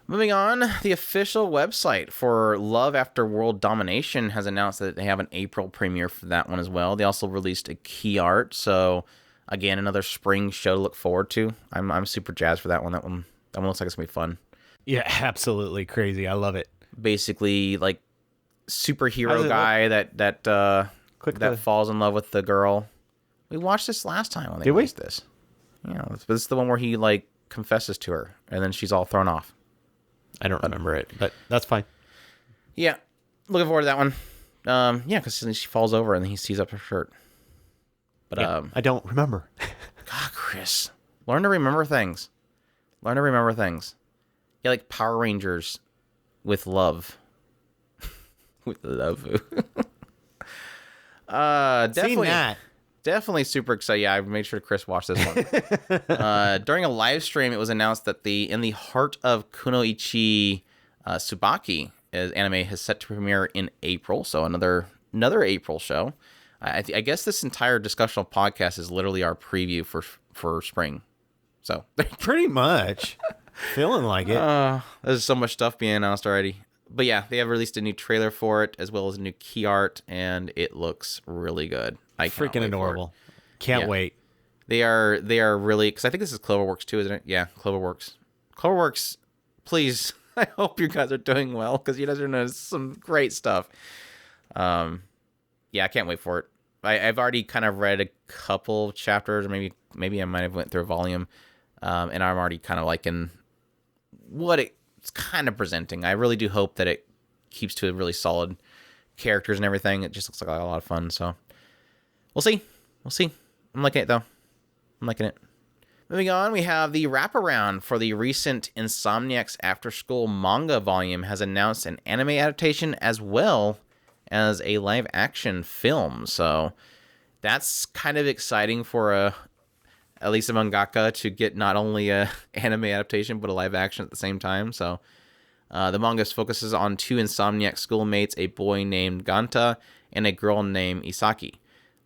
A: Moving on, the official website for Love After World Domination has announced that they have an April premiere for that one as well. They also released a key art. So again, another spring show to look forward to. I'm super jazzed for that one. That one looks like it's gonna be fun.
B: Yeah, absolutely crazy. I love it.
A: Basically, like superhero guy that falls in love with the girl. We watched this last time when they released this. Yeah, this is the one where he like confesses to her, and then she's all thrown off.
B: I don't remember it, but that's fine.
A: Yeah, looking forward to that one. Yeah, because she falls over and he sees up her shirt. But
B: yeah, I don't remember.
A: God, Chris, learn to remember things. Yeah, like Power Rangers with love. With love. Definitely super excited. Yeah, I made sure Chris watched this one. During a live stream, it was announced that in the heart of Kunoichi Tsubaki anime has set to premiere in April. So another April show. I guess this entire discussional podcast is literally our preview for spring. So
B: pretty much feeling like it.
A: There's so much stuff being announced already. But yeah, they have released a new trailer for it, as well as a new key art, and it looks really good.
B: Freaking adorable. Can't wait.
A: They are really, because I think this is Cloverworks too, isn't it? Yeah, Cloverworks. Cloverworks, please, I hope you guys are doing well, because you guys are doing some great stuff. Yeah, I can't wait for it. I've already kind of read a couple chapters, or maybe I might have went through a volume, and I'm already kind of liking what it's kind of presenting. I really do hope that it keeps to a really solid characters and everything. It just looks like a lot of fun. So we'll see. I'm liking it though. Moving on, we have the wraparound for the recent Insomniacs After School manga volume has announced an anime adaptation as well as a live action film. So that's kind of exciting for at least a mangaka to get not only a anime adaptation, but a live action at the same time. So the manga focuses on two Insomniac schoolmates, a boy named Ganta and a girl named Isaki.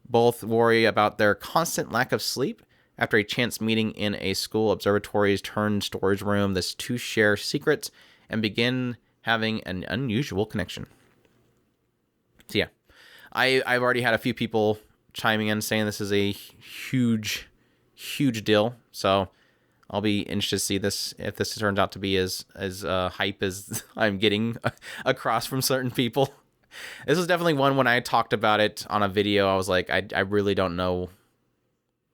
A: Both worry about their constant lack of sleep. After a chance meeting in a school observatory's turned storage room, the two share secrets and begin having an unusual connection. So yeah, I've already had a few people chiming in saying this is a huge deal. So I'll be interested to see this, if this turns out to be as hype as I'm getting across from certain people. This was definitely one when I talked about it on a video, I was like, I really don't know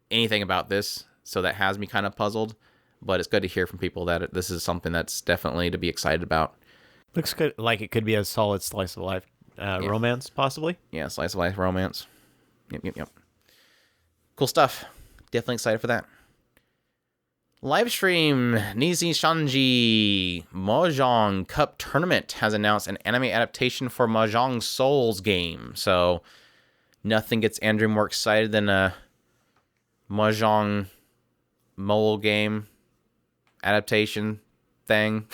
A: anything about this, so that has me kind of puzzled. But it's good to hear from people that this is something that's definitely to be excited about.
B: Looks good, like it could be a solid slice of life romance, possibly.
A: Yeah, slice of life romance. Yep. Cool stuff. Definitely excited for that. Livestream Nizi Shanji Mahjong Cup Tournament has announced an anime adaptation for Mahjong Souls game. So nothing gets Andrew more excited than a Mahjong mole game adaptation thing.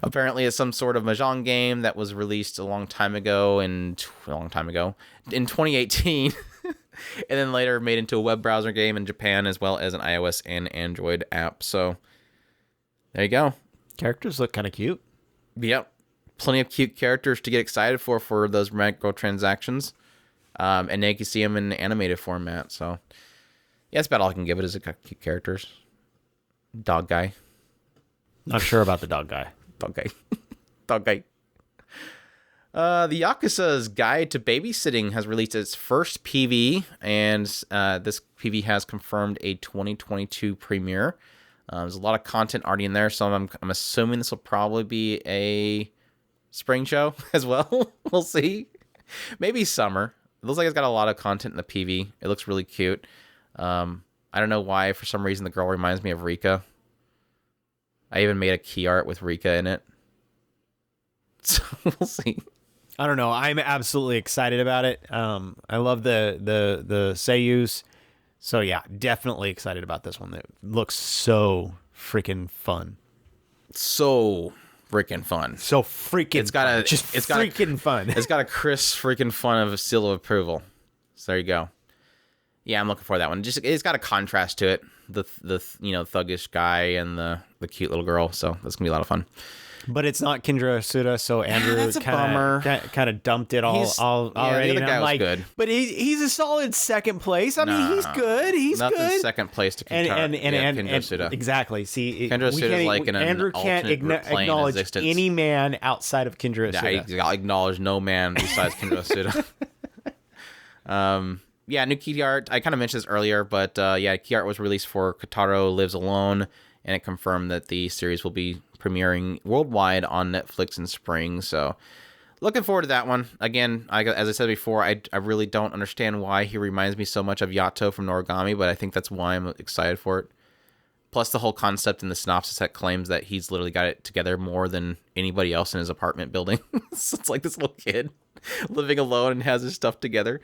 A: Apparently it's some sort of Mahjong game that was released a long time ago in 2018. And then later made into a web browser game in Japan, as well as an iOS and Android app. So there you go.
B: Characters look kind of cute.
A: Yep. Plenty of cute characters to get excited for those microtransactions. And now you can see them in animated format. So yeah, that's about all I can give it, is it got cute characters. Dog guy.
B: Not sure about the dog guy.
A: Dog guy. The Yakuza's Guide to Babysitting has released its first PV, and this PV has confirmed a 2022 premiere. There's a lot of content already in there, so I'm assuming this will probably be a spring show as well. We'll see. Maybe summer. It looks like it's got a lot of content in the PV. It looks really cute. I don't know why, for some reason, the girl reminds me of Rika. I even made a key art with Rika in it. So we'll see.
B: I don't know. I'm absolutely excited about it. I love the seiyus. So yeah, definitely excited about this one. It looks so freaking fun.
A: So freaking fun.
B: So freaking
A: it's got
B: fun.
A: a
B: just
A: it's
B: freaking
A: got a,
B: fun.
A: It's got a Chris freaking fun of a seal of approval. So there you go. Yeah, I'm looking for that one. Just it's got a contrast to it. The thuggish guy and the cute little girl. So that's gonna be a lot of fun.
B: But it's not Kendra Suda, so Andrew kind of dumped it all already.
A: The other guy was good.
B: But he's a solid second place. I mean, he's good. He's
A: nothing
B: good.
A: Second place to Kendra Suda.
B: Exactly. See,
A: Kendra Suda is like
B: Andrew can't acknowledge any man outside of Kendra Suda.
A: I acknowledge no man besides Kendra Suda. Yeah, new key art. I kind of mentioned this earlier, but key art was released for Kotaro Lives Alone, and it confirmed that the series will be premiering worldwide on Netflix in spring. So looking forward to that one. Again, as I said before, I really don't understand why he reminds me so much of Yato from Noragami, but I think that's why I'm excited for it. Plus the whole concept in the synopsis that claims that he's literally got it together more than anybody else in his apartment building. So it's like this little kid living alone and has his stuff together.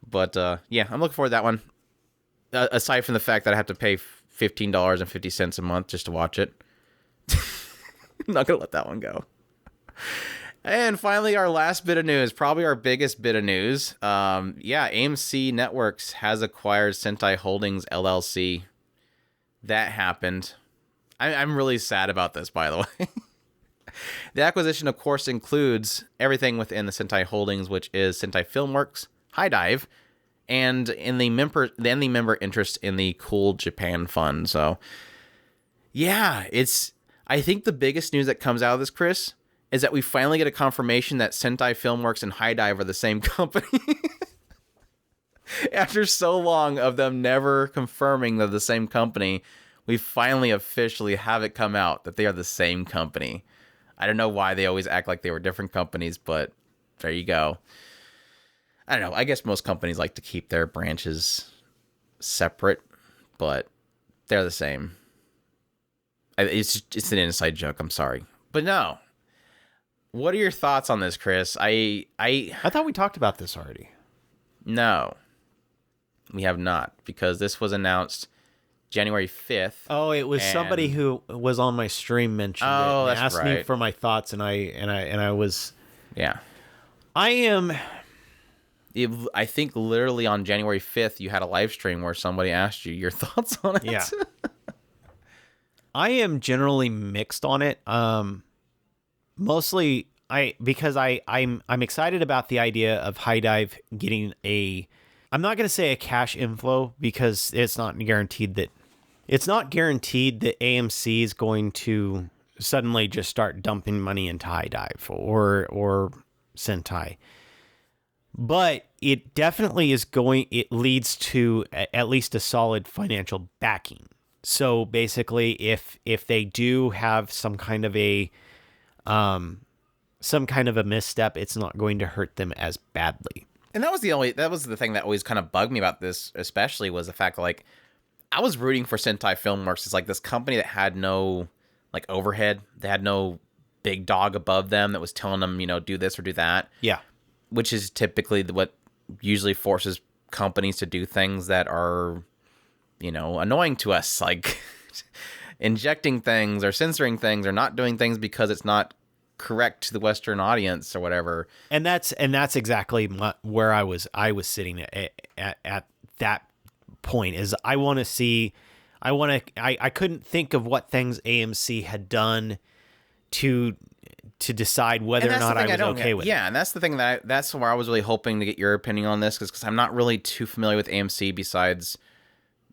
A: But yeah, I'm looking forward to that one. Aside from the fact that I have to pay $15.50 a month just to watch it. I'm not going to let that one go. And finally, our last bit of news, probably our biggest bit of news. AMC Networks has acquired Sentai Holdings LLC. That happened. I'm really sad about this, by the way. The acquisition, of course, includes everything within the Sentai Holdings, which is Sentai Filmworks, High Dive, and the member interest in the Cool Japan Fund. So, yeah, I think the biggest news that comes out of this, Chris, is that we finally get a confirmation that Sentai Filmworks and High Dive are the same company. After so long of them never confirming they're the same company, we finally officially have it come out that they are the same company. I don't know why they always act like they were different companies, but there you go. I don't know. I guess most companies like to keep their branches separate, but they're the same. It's an inside joke. I'm sorry, but no. What are your thoughts on this, Chris? I
B: thought we talked about this already.
A: No, we have not, because this was announced January 5th.
B: Oh, it was somebody who was on my stream mentioned it.
A: That's
B: asked
A: right.
B: me for my thoughts, and I was.
A: Yeah.
B: I
A: think literally on January 5th, you had a live stream where somebody asked you your thoughts on it.
B: Yeah. I am generally mixed on it. Mostly because I'm excited about the idea of High Dive getting I'm not going to say a cash inflow, because it's not guaranteed that AMC is going to suddenly just start dumping money into High Dive or Sentai. But it definitely it leads to at least a solid financial backing. So basically, if they do have some kind of a some kind of a misstep, it's not going to hurt them as badly.
A: And that was the thing that always kind of bugged me about this, especially, was the fact that, like, I was rooting for Sentai Filmworks as like this company that had no like overhead. They had no big dog above them that was telling them, do this or do that.
B: Yeah.
A: Which is typically what usually forces companies to do things that are, annoying to us, like injecting things or censoring things or not doing things because it's not correct to the Western audience or whatever.
B: And that's exactly where I was sitting at that point. Is I couldn't think of what things AMC had done to decide whether or not I was okay with.
A: Yeah, and that's the thing that's where I was really hoping to get your opinion on this, because I'm not really too familiar with AMC besides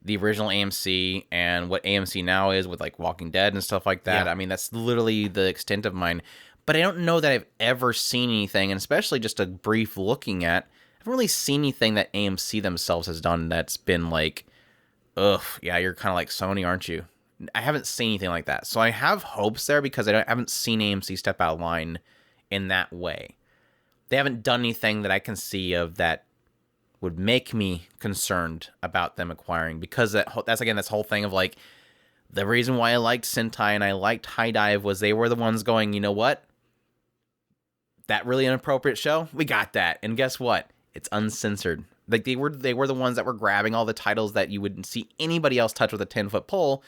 A: the original AMC and what AMC now is with like Walking Dead and stuff like that.
B: Yeah.
A: I mean, that's literally the extent of mine. But I don't know that I've ever seen anything, and especially just a brief looking at, I haven't really seen anything that AMC themselves has done that's been like, ugh, yeah, you're kind of like Sony, aren't you? I haven't seen anything like that. So I have hopes there because I haven't seen AMC step out of line in that way. They haven't done anything that I can see of that would make me concerned about them acquiring, because that's again, this whole thing of like, the reason why I liked Sentai and I liked High Dive was they were the ones going, you know what? That really inappropriate show? We got that. And guess what? It's uncensored. Like they were the ones that were grabbing all the titles that you wouldn't see anybody else touch with a 10-foot pole,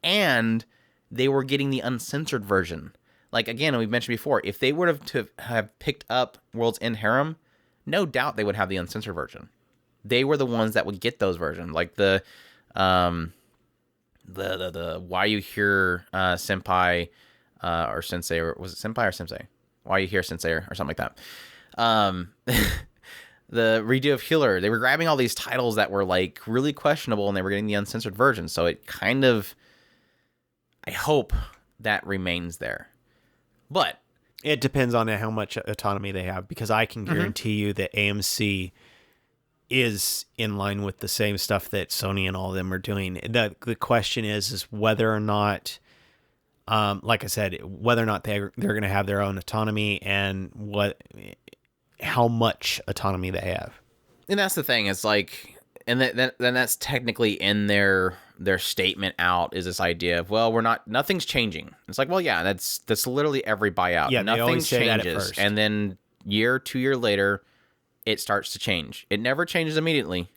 A: and they were getting the uncensored version. Like, again, we've mentioned before, if they would have picked up World's End Harem, no doubt they would have the uncensored version. They were the ones that would get those versions, like the Why You Here Senpai or Sensei, or was it Senpai or Sensei? Why You Here Sensei or something like that. The redo of Healer, they were grabbing all these titles that were like really questionable, and they were getting the uncensored version. So it kind of, I hope that remains there. But
B: it depends on how much autonomy they have, because I can guarantee you that AMC is in line with the same stuff that Sony and all of them are doing. The question is whether or not, like I said, whether or not they're going to have their own autonomy, and how much autonomy they have.
A: And that's the thing. It's like, and then that's technically in their statement out, is this idea of, well, nothing's changing. It's like, well, yeah, that's literally every buyout.
B: Yeah,
A: nothing
B: changes, say that at first.
A: And then 2 years later, it starts to change. It never changes immediately,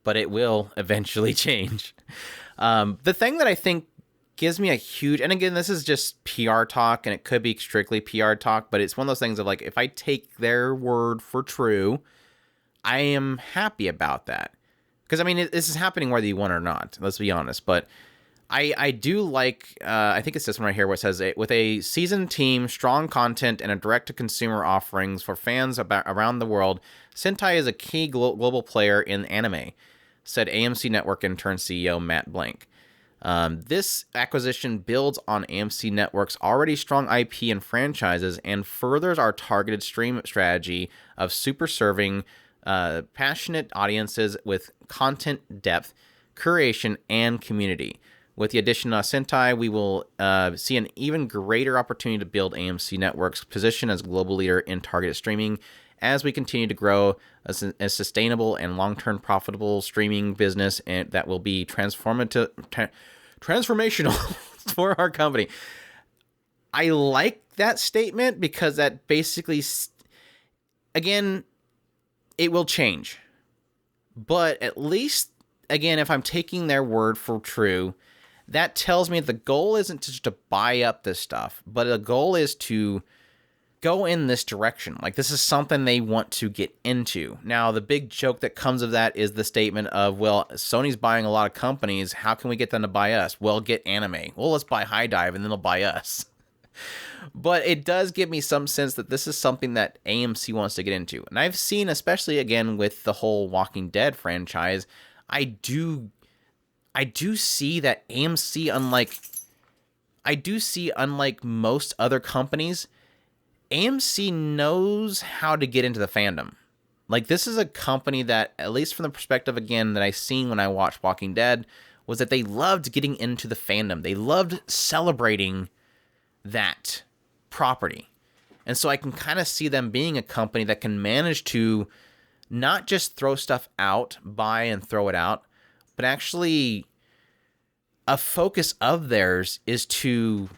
A: but it will eventually change. The thing that I think gives me a huge, and again, this is just PR talk, and it could be strictly PR talk, but it's one of those things of like, if I take their word for true, I am happy about that. Because, I mean, this is happening whether you want or not, let's be honest. But I do like, I think it's this one right here where it says, with a seasoned team, strong content, and a direct-to-consumer offerings for fans around the world, Sentai is a key global player in anime, said AMC Network intern CEO Matt Blank. This acquisition builds on AMC Network's already strong IP and franchises, and furthers our targeted stream strategy of super serving passionate audiences with content depth, curation, and community. With the addition of Sentai, we will see an even greater opportunity to build AMC Network's position as global leader in targeted streaming as we continue to grow a sustainable and long-term profitable streaming business, and that will be transformational for our company. I like that statement because that basically, again, it will change. But at least, again, if I'm taking their word for true, that tells me the goal isn't just to buy up this stuff, but the goal is to go in this direction. Like, this is something they want to get into. Now, the big joke that comes of that is the statement of, well, Sony's buying a lot of companies. How can we get them to buy us? Well, get anime. Well, let's buy High Dive and then they'll buy us. But it does give me some sense that this is something that AMC wants to get into. And I've seen, especially again with the whole Walking Dead franchise, I do see that AMC, unlike most other companies, AMC knows how to get into the fandom. Like, this is a company that, at least from the perspective, again, that I seen when I watched Walking Dead, was that they loved getting into the fandom. They loved celebrating that property. And so I can kind of see them being a company that can manage to not just throw stuff out, buy and throw it out, but actually a focus of theirs is to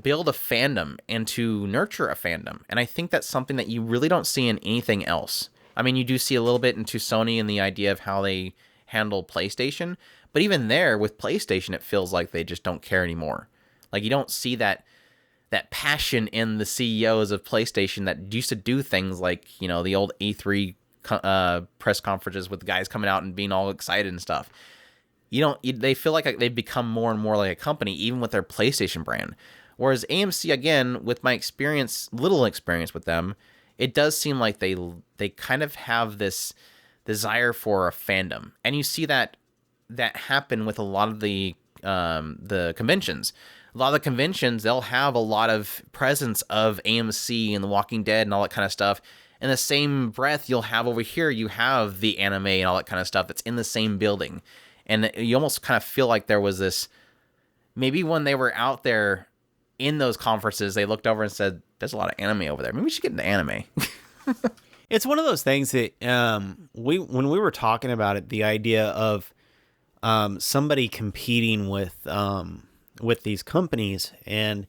A: build a fandom and to nurture a fandom. And I think that's something that you really don't see in anything else. I mean, you do see a little bit into Sony and the idea of how they handle PlayStation, but even there with PlayStation, it feels like they just don't care anymore. Like, you don't see that passion in the CEOs of PlayStation that used to do things like, you know, the old E3 press conferences with the guys coming out and being all excited and stuff. They feel like they've become more and more like a company, even with their PlayStation brand. Whereas AMC, again, with my little experience with them, it does seem like they kind of have this desire for a fandom. And you see that happen with a lot of the conventions. A lot of the conventions, they'll have a lot of presence of AMC and The Walking Dead and all that kind of stuff. In the same breath, you'll have over here, you have the anime and all that kind of stuff that's in the same building. And you almost kind of feel like there was this, maybe when they were out there in those conferences, they looked over and said, there's a lot of anime over there. Maybe we should get into anime.
B: It's one of those things that when we were talking about it, the idea of somebody competing with these companies, and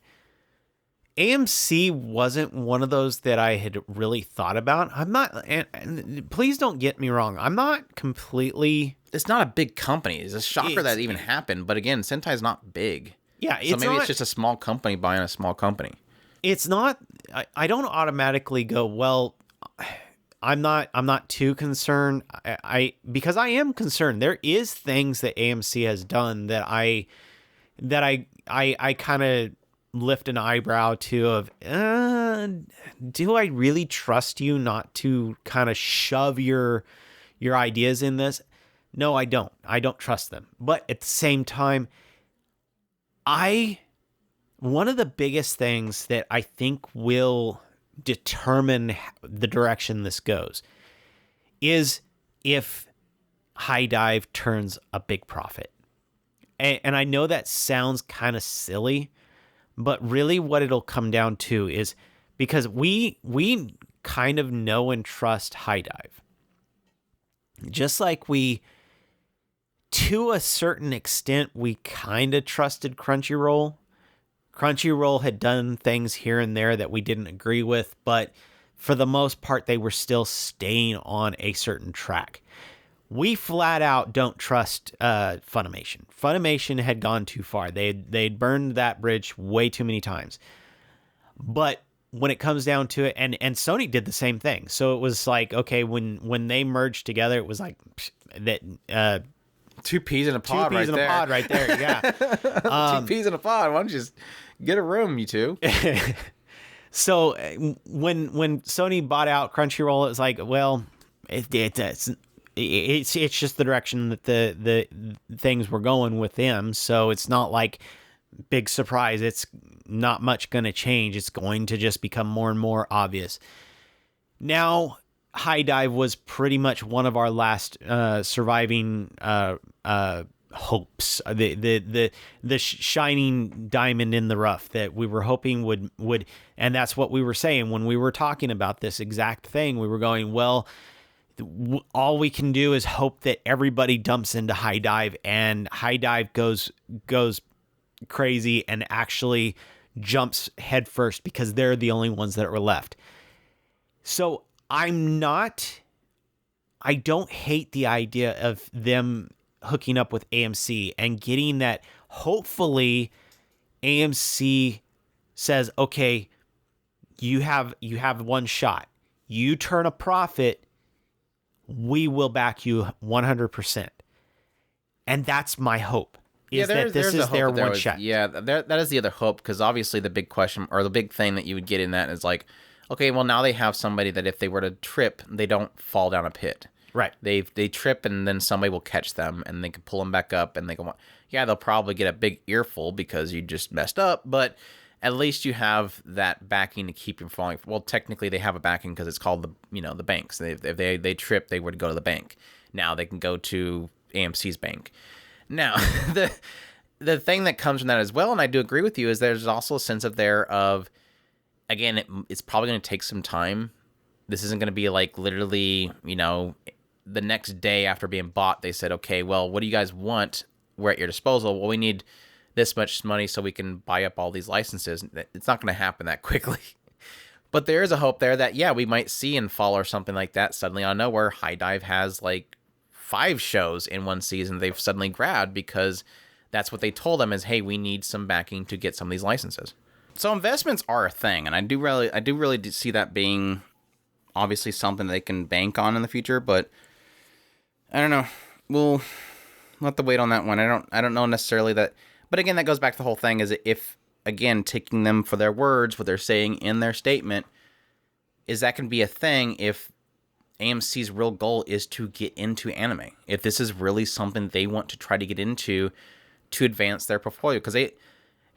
B: AMC wasn't one of those that I had really thought about. I'm not, and please don't get me wrong, I'm not completely...
A: It's not a big company. It's a shocker that even happened. But again, Sentai's not big.
B: Yeah,
A: so maybe it's just a small company buying a small company.
B: It's not. I don't automatically go, well, I'm not too concerned. Because I am concerned. There is things that AMC has done that I kind of lift an eyebrow to of, do I really trust you not to kind of shove your ideas in this? No, I don't. I don't trust them. But at the same time, one of the biggest things that I think will determine the direction this goes is if High Dive turns a big profit. And I know that sounds kind of silly, but really what it'll come down to is, because we kind of know and trust High Dive. Just like we, to a certain extent, we kind of trusted Crunchyroll. Crunchyroll had done things here and there that we didn't agree with, but for the most part, they were still staying on a certain track. We flat out don't trust Funimation. Funimation had gone too far. They'd burned that bridge way too many times. But when it comes down to it, and Sony did the same thing. So it was like, okay, when they merged together, it was like that.
A: Two peas in a pod right there.
B: 2 peas in a pod right there, yeah.
A: 2 peas in a pod. Why don't you just get a room, you two?
B: So when Sony bought out Crunchyroll, it was like, well, it's just the direction that the things were going with them. So it's not like big surprise. It's not much going to change. It's going to just become more and more obvious. Now, High Dive was pretty much one of our last surviving hopes, the shining diamond in the rough that we were hoping would, and that's what we were saying when we were talking about this exact thing. We were going, well, all we can do is hope that everybody dumps into High Dive, and High Dive goes crazy and actually jumps headfirst because they're the only ones that were left. So I don't hate the idea of them hooking up with AMC and getting that. Hopefully AMC says, okay, you have one shot. You turn a profit, we will back you 100%. And that's my hope. Is that this is their one shot.
A: Yeah, that is the other hope, because obviously the big question, or the big thing that you would get in that is like, okay, well, now they have somebody that if they were to trip, they don't fall down a pit.
B: Right.
A: They trip, and then somebody will catch them, and they can pull them back up, and they can, yeah, they'll probably get a big earful because you just messed up, but at least you have that backing to keep you from falling. Well, technically they have a backing because it's called the banks. If they trip, they would go to the bank. Now they can go to AMC's bank. Now, the thing that comes from that as well, and I do agree with you, is there's also a sense of again, it's probably going to take some time. This isn't going to be like literally, the next day after being bought, they said, okay, well, what do you guys want? We're at your disposal. Well, we need this much money so we can buy up all these licenses. It's not going to happen that quickly. But there is a hope there that, yeah, we might see in fall or something like that. Suddenly out of nowhere, High Dive has like 5 shows in one season they've suddenly grabbed because that's what they told them is, hey, we need some backing to get some of these licenses. So investments are a thing, and I do really see that being obviously something they can bank on in the future, but I don't know. We'll have to wait on that one. I don't know necessarily that, but again, that goes back to the whole thing is if, again, taking them for their words, what they're saying in their statement, is that can be a thing if AMC's real goal is to get into anime. If this is really something they want to try to get into to advance their portfolio. Because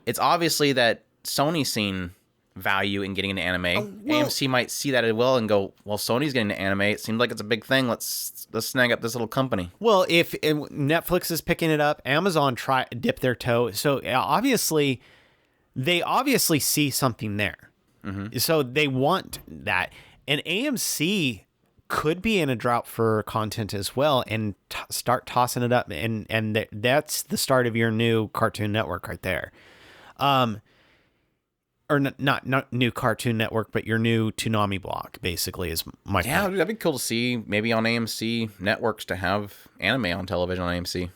A: it's obviously that Sony's seen value in getting into anime. AMC might see that as well and go, well, Sony's getting into anime. It seems like it's a big thing. Let's snag up this little company.
B: Well, if Netflix is picking it up, Amazon dip their toe. So obviously, they see something there. Mm-hmm. So they want that. And AMC could be in a drought for content as well and start tossing it up. And that's the start of your new Cartoon Network right there. Or not new Cartoon Network, but your new Toonami block, basically, is my point.
A: That'd be cool to see maybe on AMC networks to have anime on television on AMC.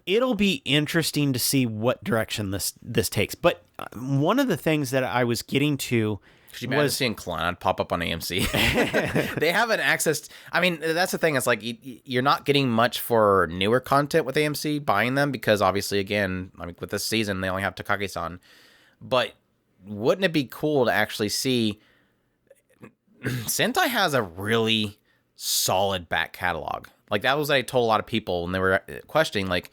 B: It'll be interesting to see what direction this takes. But one of the things that I was getting to
A: could you imagine seeing Clannad pop up on AMC? They have an access. I mean, that's the thing. It's like you're not getting much for newer content with AMC buying them because obviously, again, I mean, with this season, they only have Takagi-san. But wouldn't it be cool to actually see Sentai has a really solid back catalog? Like, that was what I told a lot of people when they were questioning, like,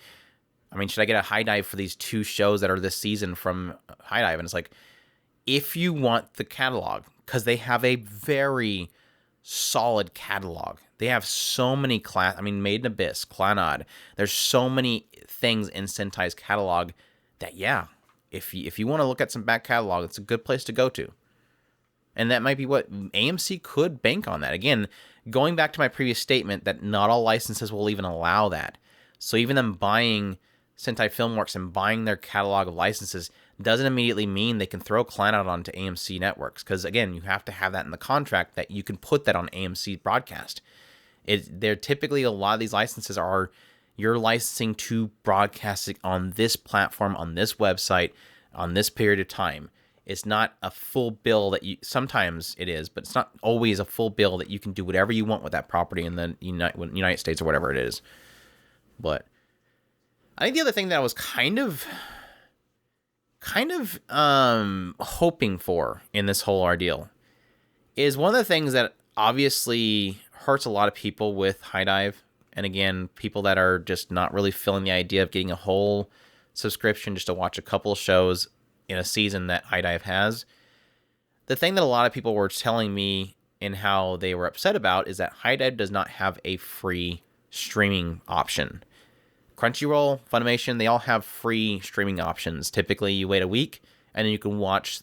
A: I mean, should I get a High Dive for these 2 shows that are this season from High Dive? And it's like, if you want the catalog, because they have a very solid catalog. They have so many Made in Abyss, Clannad. There's so many things in Sentai's catalog that, yeah, if you want to look at some back catalog, it's a good place to go to. And that might be what AMC could bank on that. Again, going back to my previous statement that not all licenses will even allow that. So even them buying Sentai Filmworks and buying their catalog of licenses doesn't immediately mean they can throw Clannad onto AMC networks. Because again, you have to have that in the contract that you can put that on AMC broadcast. They're typically, a lot of these licenses are you're licensing to broadcast it on this platform, on this website, on this period of time. It's not a full bill that you, sometimes it is, but it's not always a full bill that you can do whatever you want with that property in the United States or whatever it is. But I think the other thing that I was kind of hoping for in this whole ordeal is one of the things that obviously hurts a lot of people with High Dive. And again, people that are just not really feeling the idea of getting a whole subscription just to watch a couple of shows in a season that High Dive has. The thing that a lot of people were telling me and how they were upset about is that High Dive does not have a free streaming option. Crunchyroll, Funimation, they all have free streaming options. Typically, you wait a week, and then you can watch,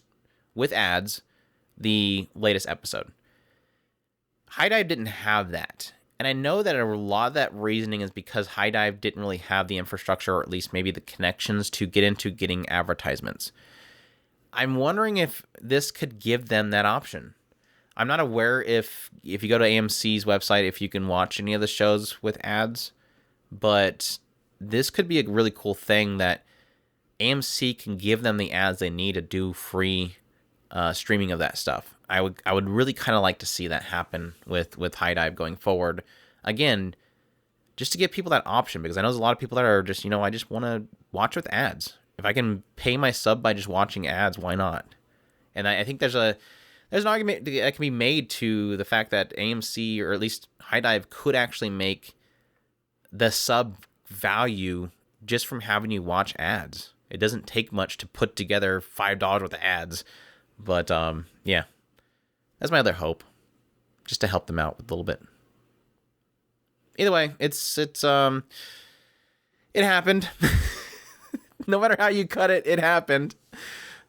A: with ads, the latest episode. High Dive didn't have that. And I know that a lot of that reasoning is because High Dive didn't really have the infrastructure, or at least maybe the connections to get into getting advertisements. I'm wondering if this could give them that option. I'm not aware if you go to AMC's website, if you can watch any of the shows with ads, but this could be a really cool thing that AMC can give them the ads they need to do free streaming of that stuff. I would really kind of like to see that happen with High Dive going forward. Again, just to give people that option, because I know there's a lot of people that are just, I just want to watch with ads. If I can pay my sub by just watching ads, why not? And I think there's an argument that can be made to the fact that AMC, or at least High Dive, could actually make the sub value just from having you watch ads. It doesn't take much to put together $5 worth of ads. But yeah, that's my other hope, just to help them out with a little bit. Either way, it happened. No matter how you cut it, it happened.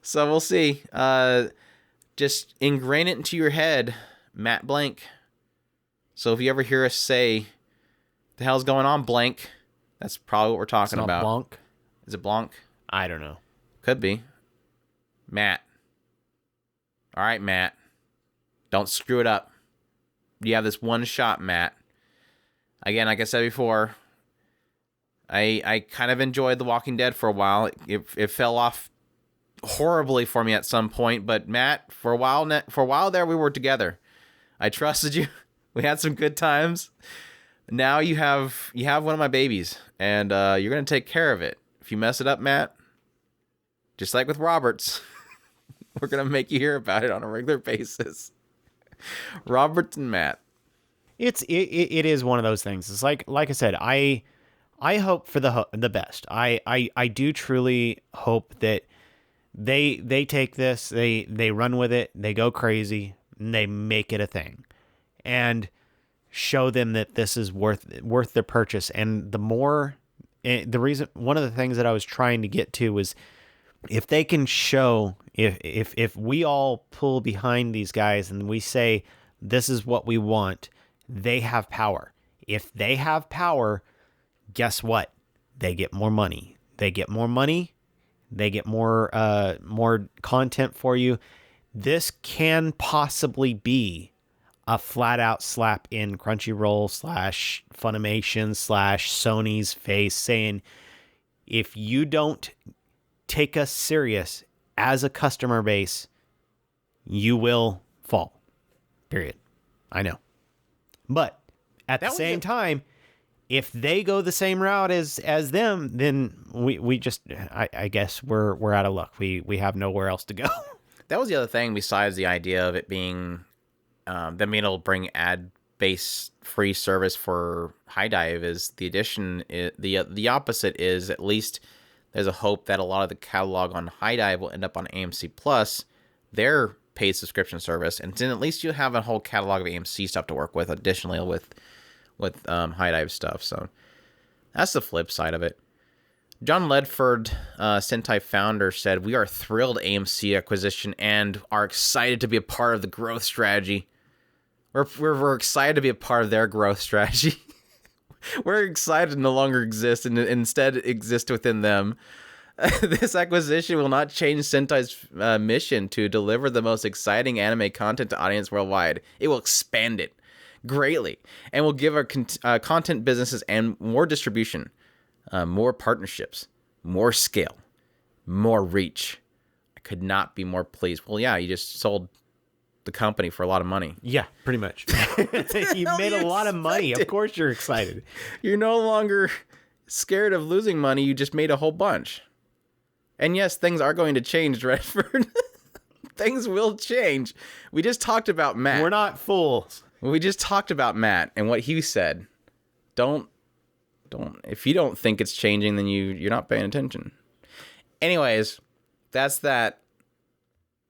A: So we'll see. Just just ingrain it into your head, Matt Blank. So if you ever hear us say, the hell's going on, Blank, that's probably what we're talking about.
B: Blanc?
A: Is it Blanc?
B: I don't know.
A: Could be. Matt. All right, Matt. Don't screw it up. You have this one shot, Matt. Again, like I said before, I kind of enjoyed The Walking Dead for a while. It fell off horribly for me at some point, but Matt, for a while there, we were together. I trusted you. We had some good times. Now you have one of my babies, and you're gonna take care of it. If you mess it up, Matt, just like with Roberts, we're gonna make you hear about it on a regular basis. Roberts and Matt.
B: It is one of those things. It's like I said, I hope for the best. I do truly hope that they take this, they run with it, they go crazy, and they make it a thing, and show them that this is worth the purchase. And one of the things that I was trying to get to was, if they can show, if we all pull behind these guys and we say, this is what we want, they have power. If they have power, guess what? They get more money. They get more content for you. This can possibly be a flat out slap in Crunchyroll / Funimation / Sony's face, saying, if you don't take us serious as a customer base, you will fall. Period. I know. But at the same time, if they go the same route as them, then we just, I guess we're out of luck. We have nowhere else to go.
A: That was the other thing, besides the idea of it being, them being able to bring ad-based free service for High Dive, is the addition. The opposite is, at least there's a hope that a lot of the catalog on High Dive will end up on AMC Plus, their paid subscription service, and then at least you have a whole catalog of AMC stuff to work with, additionally with High Dive stuff. So that's the flip side of it. John Ledford, Sentai founder, said, "We are thrilled AMC acquisition and are excited to be a part of the growth strategy." We're excited to be a part of their growth strategy. We're excited to no longer exist and instead exist within them. This acquisition will not change Sentai's mission to deliver the most exciting anime content to audience worldwide. It will expand it greatly and will give our content businesses and more distribution, more partnerships, more scale, more reach. I could not be more pleased. Well, yeah, you just sold the company for a lot of money.
B: Yeah, pretty much. You made a lot of money. Of course you're excited.
A: You're no longer scared of losing money. You just made a whole bunch. And yes, things are going to change, Redford. Things will change. We just talked about Matt.
B: We're not fools.
A: We just talked about Matt and what he said. Don't. If you don't think it's changing, then you're not paying attention. Anyways, that's that.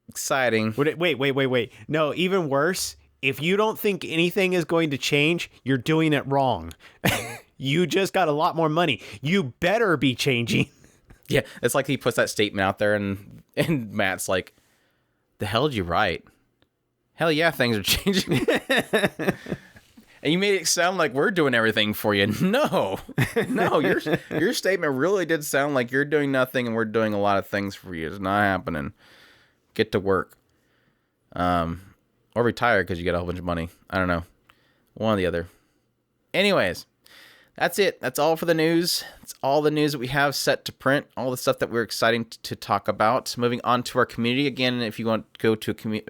A: Exciting.
B: Wait. No, even worse. If you don't think anything is going to change, you're doing it wrong. You just got a lot more money. You better be changing.
A: Yeah, it's like he puts that statement out there, and Matt's like, "The hell did you write? Hell yeah, things are changing." And you made it sound like we're doing everything for you. No, your statement really did sound like you're doing nothing and we're doing a lot of things for you. It's not happening. Get to work, or retire because you get a whole bunch of money. I don't know, one or the other. Anyways. That's it. That's all for the news. It's all the news that we have set to print. All the stuff that we're excited to talk about. Moving on to our community again. If you want to go to if you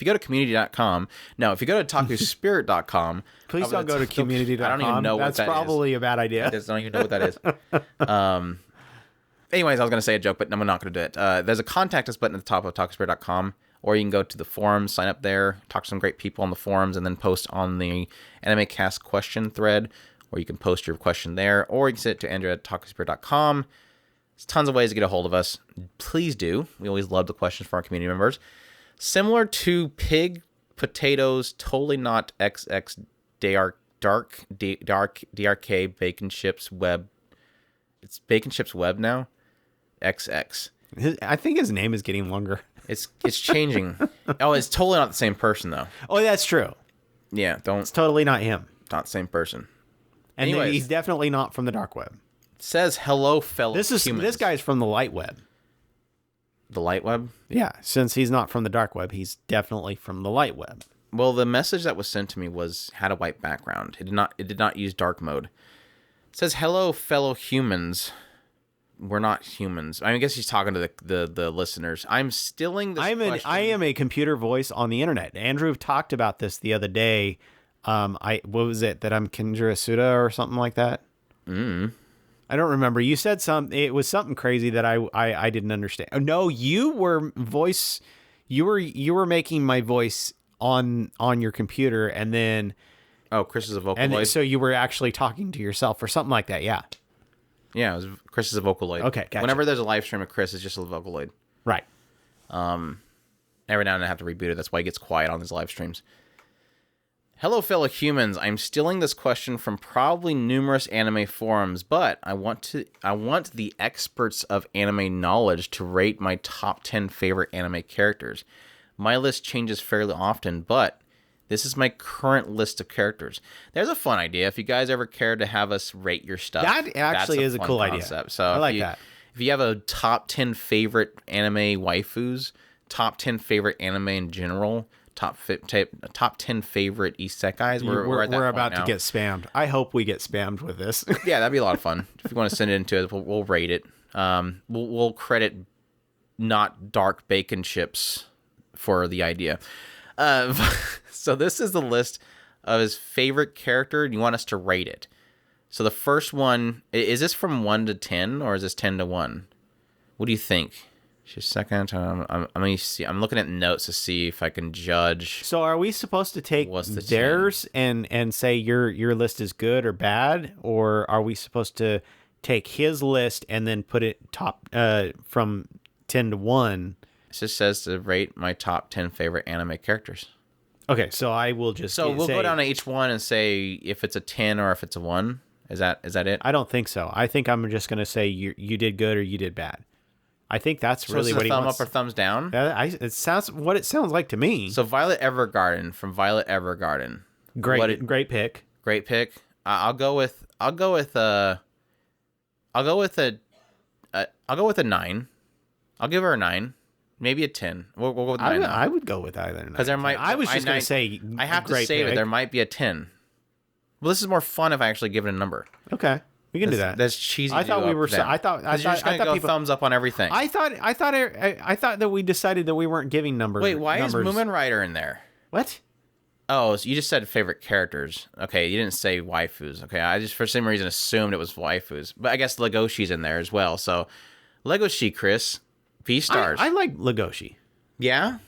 A: go to community.com. No, if you go to takuspirit.com.
B: Please don't go to community.com.
A: I don't even know what that is.
B: That's probably a bad idea.
A: I don't even know what that is. Anyways, I was going to say a joke, but I'm not going to do it. There's a contact us button at the top of takuspirit.com. Or you can go to the forums, sign up there, talk to some great people on the forums, and then post on the Animecast question thread. Or you can post your question there, or you can send it to Andrew at talkspirit.com. There's tons of ways to get a hold of us. Please do. We always love the questions from our community members. Similar to Pig, Potatoes, Totally Not XX, DRK, Bacon Chips Web. It's Bacon Chips Web now. XX.
B: I think his name is getting longer.
A: It's changing. Oh, it's totally not the same person though.
B: Oh, that's true.
A: Yeah,
B: It's totally not him.
A: not the same person.
B: And
A: Anyways,
B: he's definitely not from the dark web.
A: Says hello, fellow humans.
B: This guy's from the light web.
A: The light web.
B: Yeah, since he's not from the dark web, he's definitely from the light web.
A: Well, the message that was sent to me had a white background. It did not use dark mode. It says hello, fellow humans. We're not humans. I guess he's talking to the listeners. I'm stealing this question.
B: I am a computer voice on the internet. Andrew talked about this the other day. What was it that I'm Kendra Suda or something like that? I don't remember. You said it was something crazy that I didn't understand. Oh, no, you were making my voice on your computer, and then
A: Chris is a Vocaloid.
B: and so you were actually talking to yourself or something like that. Yeah.
A: Yeah, Chris is a Vocaloid.
B: Okay, gotcha.
A: Whenever there's a live stream of Chris, it's just a Vocaloid.
B: Right.
A: Every now and then I have to reboot it. That's why he gets quiet on his live streams. Hello, fellow humans. I'm stealing this question from probably numerous anime forums, but I want the experts of anime knowledge to rate my top 10 favorite anime characters. My list changes fairly often, but this is my current list of characters. There's a fun idea. If you guys ever care to have us rate your stuff,
B: that actually is a cool idea.
A: So
B: I like that.
A: If you have a top 10 favorite anime waifus, top 10 favorite anime in general, top 10 favorite isekais, we're at that
B: we're
A: point
B: about
A: now.
B: to get spammed. I hope we get spammed with this.
A: Yeah, that'd be a lot of fun. If you want to send it into it, we'll rate it. We'll credit not dark bacon chips for the idea. So this is the list of his favorite character, and you want us to rate it. So the first one, is this from 1 to 10, or is this 10 to 1? What do you think? Just a second. I'm looking at notes to see if I can judge.
B: So are we supposed to take theirs and say your list is good or bad, or are we supposed to take his list and then put it top from 10 to 1?
A: It just says to rate my top 10 favorite anime characters.
B: Okay, so I will just
A: we'll go down to each one and say if it's a 10 or if it's a 1. Is that it?
B: I don't think so. I think I'm just going to say you did good or you did bad. I think that's
A: so
B: really what he
A: wants.
B: wants.
A: Thumb up or thumbs down?
B: It sounds like to me.
A: So Violet Evergarden from Violet Evergarden.
B: Great pick.
A: Great pick. I'll go with a 9. I'll give her a 9. Maybe a 10. We'll go with 9.
B: I would go with either.
A: Because there might.
B: I was just going to say.
A: I have to save it. There might be a 10. Well, this is more fun if I actually give it a number.
B: Okay, we can do that.
A: That's cheesy.
B: I thought we were. I thought you're
A: just gonna go thumbs up on everything.
B: I thought that we decided that we weren't giving numbers.
A: Wait, why is Moomin Rider in there?
B: What?
A: Oh, so you just said favorite characters. Okay, you didn't say waifus. Okay, I just for some reason assumed it was waifus, but I guess Legoshi's in there as well. So Legoshi, Chris, V stars.
B: I like Legoshi.
A: Yeah.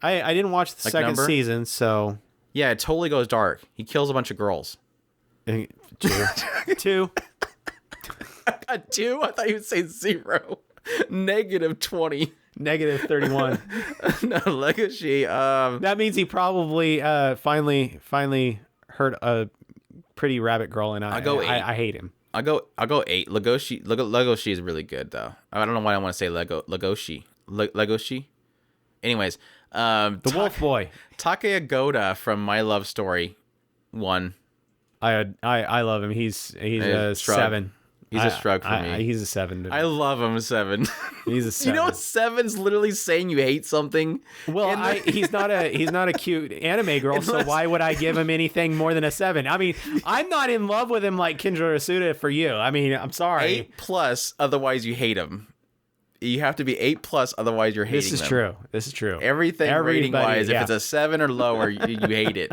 B: I didn't watch the second season, so
A: yeah, it totally goes dark. He kills a bunch of girls.
B: 2.
A: A 2? I thought you would say 0. -20.
B: -31.
A: No, Legoshi.
B: That means he probably finally hurt a pretty rabbit girl, and I hate him.
A: I'll go 8. Legoshi is really good though. I don't know why I want to say Legoshi. Legoshi. Anyways,
B: the Wolf Boy,
A: Takaya Goda from My Love Story 1.
B: I love him. He's a 7.
A: He's a shrug for me.
B: He's a 7.
A: I love him, 7.
B: He's a 7.
A: You know, 7's literally saying you hate something.
B: Well, he's not a cute anime girl, so why would I give him anything more than a 7? I mean, I'm not in love with him like Kinjiro Asuda for you. I mean, I'm sorry.
A: 8+, otherwise you hate him. You have to be 8+, otherwise you're hating
B: This is
A: them.
B: true. This is true.
A: Everything rating-wise, if it's a 7 or lower, you hate it.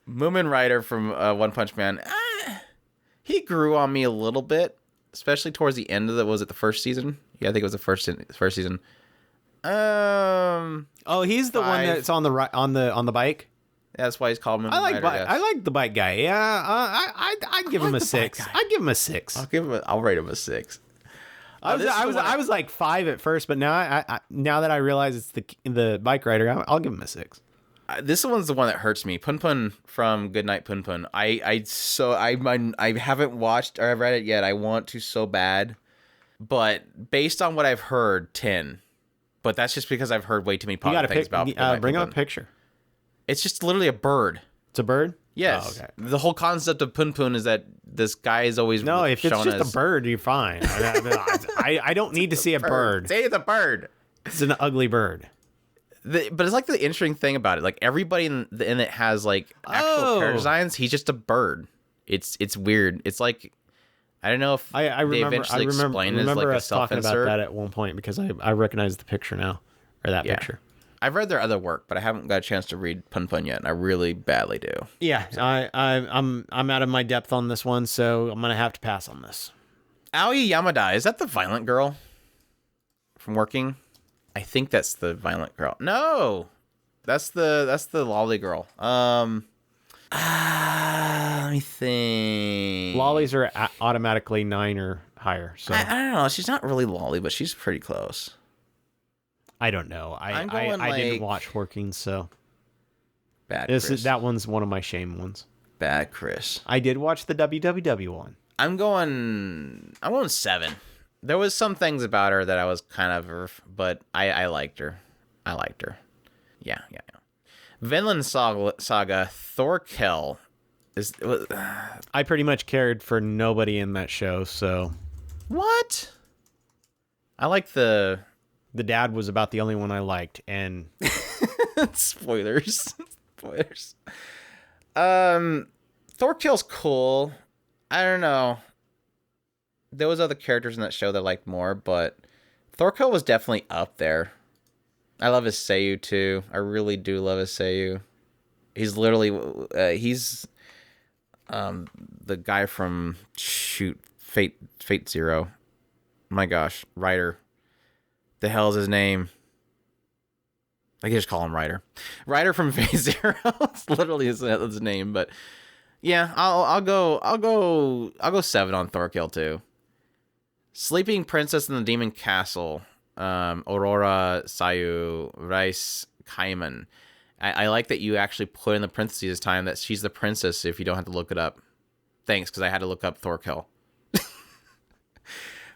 A: Moomin Rider from One Punch Man. He grew on me a little bit, especially towards the end of was it the first season? Yeah, I think it was the first season.
B: He's the one that's on the bike.
A: Yeah, that's why he's called Moomin Rider.
B: I like the bike guy. Yeah, I'd give him a 6. I'd give him a 6.
A: I'll rate him a 6.
B: I was like 5 at first, but now that I realize it's the bike rider, I'll give him a 6.
A: This one's the one that hurts me. Pun Pun from Goodnight Pun Pun. I haven't watched or I've read it yet. I want to so bad, but based on what I've heard, 10. but that's just because I've heard way too many
B: You
A: positive
B: got to
A: things about
B: bring up a
A: Pun.
B: picture.
A: It's just literally a bird.
B: It's a bird?
A: Yes.
B: Oh, okay.
A: The whole concept of Pun Pun is that this guy is always
B: No, if it's
A: shown
B: just
A: as
B: a bird, you're fine. I don't need to see a bird.
A: Say it's a bird.
B: It's an ugly bird.
A: But it's like the interesting thing about it. Like everybody in it has like actual character designs. He's just a bird. It's weird. It's like I don't know if
B: I remember us talking about that at one point because I recognize the picture now, or that picture.
A: I've read their other work, but I haven't got a chance to read Pun Pun yet, and I really badly do.
B: Yeah, I'm out of my depth on this one, so I'm gonna have to pass on this.
A: Aoi Yamada, is that the violent girl from Working? I think that's the violent girl. No, that's the lolly girl. Let me think.
B: Lollies are automatically 9 or higher. So
A: I don't know. She's not really lolly, but she's pretty close.
B: I don't know. I didn't watch Working, so
A: bad.
B: That one's one of my shame ones.
A: Bad Chris.
B: I did watch the WWW one.
A: I'm going 7. There was some things about her that I was kind of, but I liked her. Yeah. Vinland Saga Thorkel is.
B: I pretty much cared for nobody in that show, so.
A: What? I like the
B: dad was about the only one I liked, and
A: spoilers. Thorkel's cool. I don't know. There was other characters in that show that I liked more, but Thorkel was definitely up there. I love his seiyuu too. I really do love his seiyuu. He's literally the guy from Fate Zero. My gosh, Ryder. The hell is his name? I can just call him Ryder. Ryder from Phase Zero. It's literally his name, but yeah, I'll go 7 on Thorkel too. Sleeping Princess in the Demon Castle. Aurora Sayu Rice Kaiman. I like that you actually put in the parentheses this time that she's the princess if you don't have to look it up. Thanks, because I had to look up Thorkel.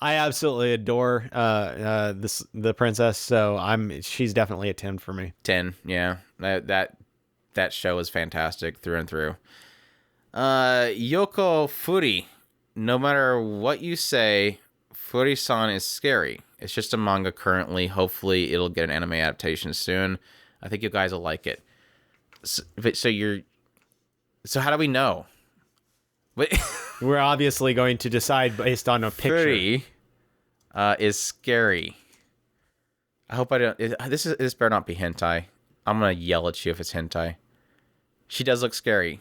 B: I absolutely adore the princess, so she's definitely a 10 for me.
A: 10, yeah. That show is fantastic through and through. Yoko Furi. No matter what you say, Furi-san is scary. It's just a manga currently. Hopefully it'll get an anime adaptation soon. I think you guys will like it. So how do we know?
B: We're obviously going to decide based on a picture.
A: Furi is scary. I hope I don't. This better not be hentai. I'm gonna yell at you if it's hentai. She does look scary.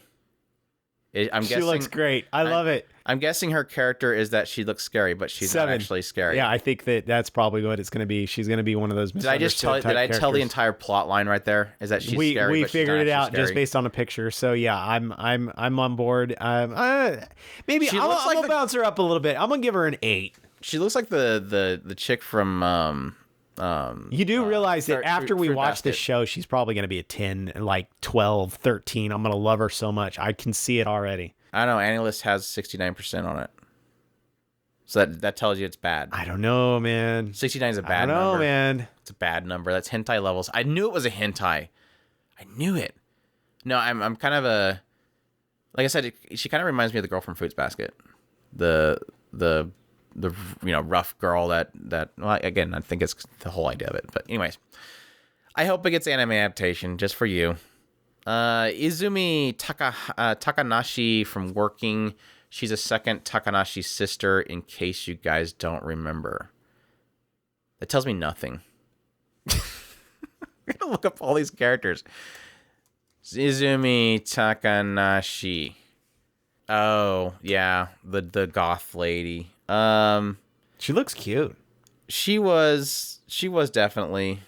A: She
B: looks great. I love it.
A: I'm guessing her character is that she looks scary, but she's
B: 7.
A: not actually scary.
B: Yeah, I think that's probably what it's going to be. She's going to be one of those.
A: Did I tell the entire plot line right there? Is that she's scary?
B: We
A: but
B: figured it out
A: scary.
B: just based on a picture. So yeah, I'm on board. Maybe I'll bounce her up a little bit. I'm gonna give her an 8.
A: She looks like the chick from
B: you do realize that after we watch this show, she's probably going to be a 10, like 12, 13. I'm going to love her so much. I can see it already.
A: I don't know. AniList has 69% on it. So that tells you it's bad.
B: I don't know, man.
A: 69 is a bad number.
B: I don't know, man.
A: It's a bad number. That's hentai levels. I knew it was a hentai. I knew it. No, I'm kind of a... Like I said, she kind of reminds me of the girl from Fruits Basket. The rough girl that well, again, I think it's the whole idea of it. But anyways, I hope it gets anime adaptation just for you. Izumi Takanashi from Working. She's a second Takanashi sister, in case you guys don't remember. That tells me nothing. I'm gonna look up all these characters. Izumi Takanashi. Oh, yeah, the goth lady.
B: She looks cute.
A: She was definitely.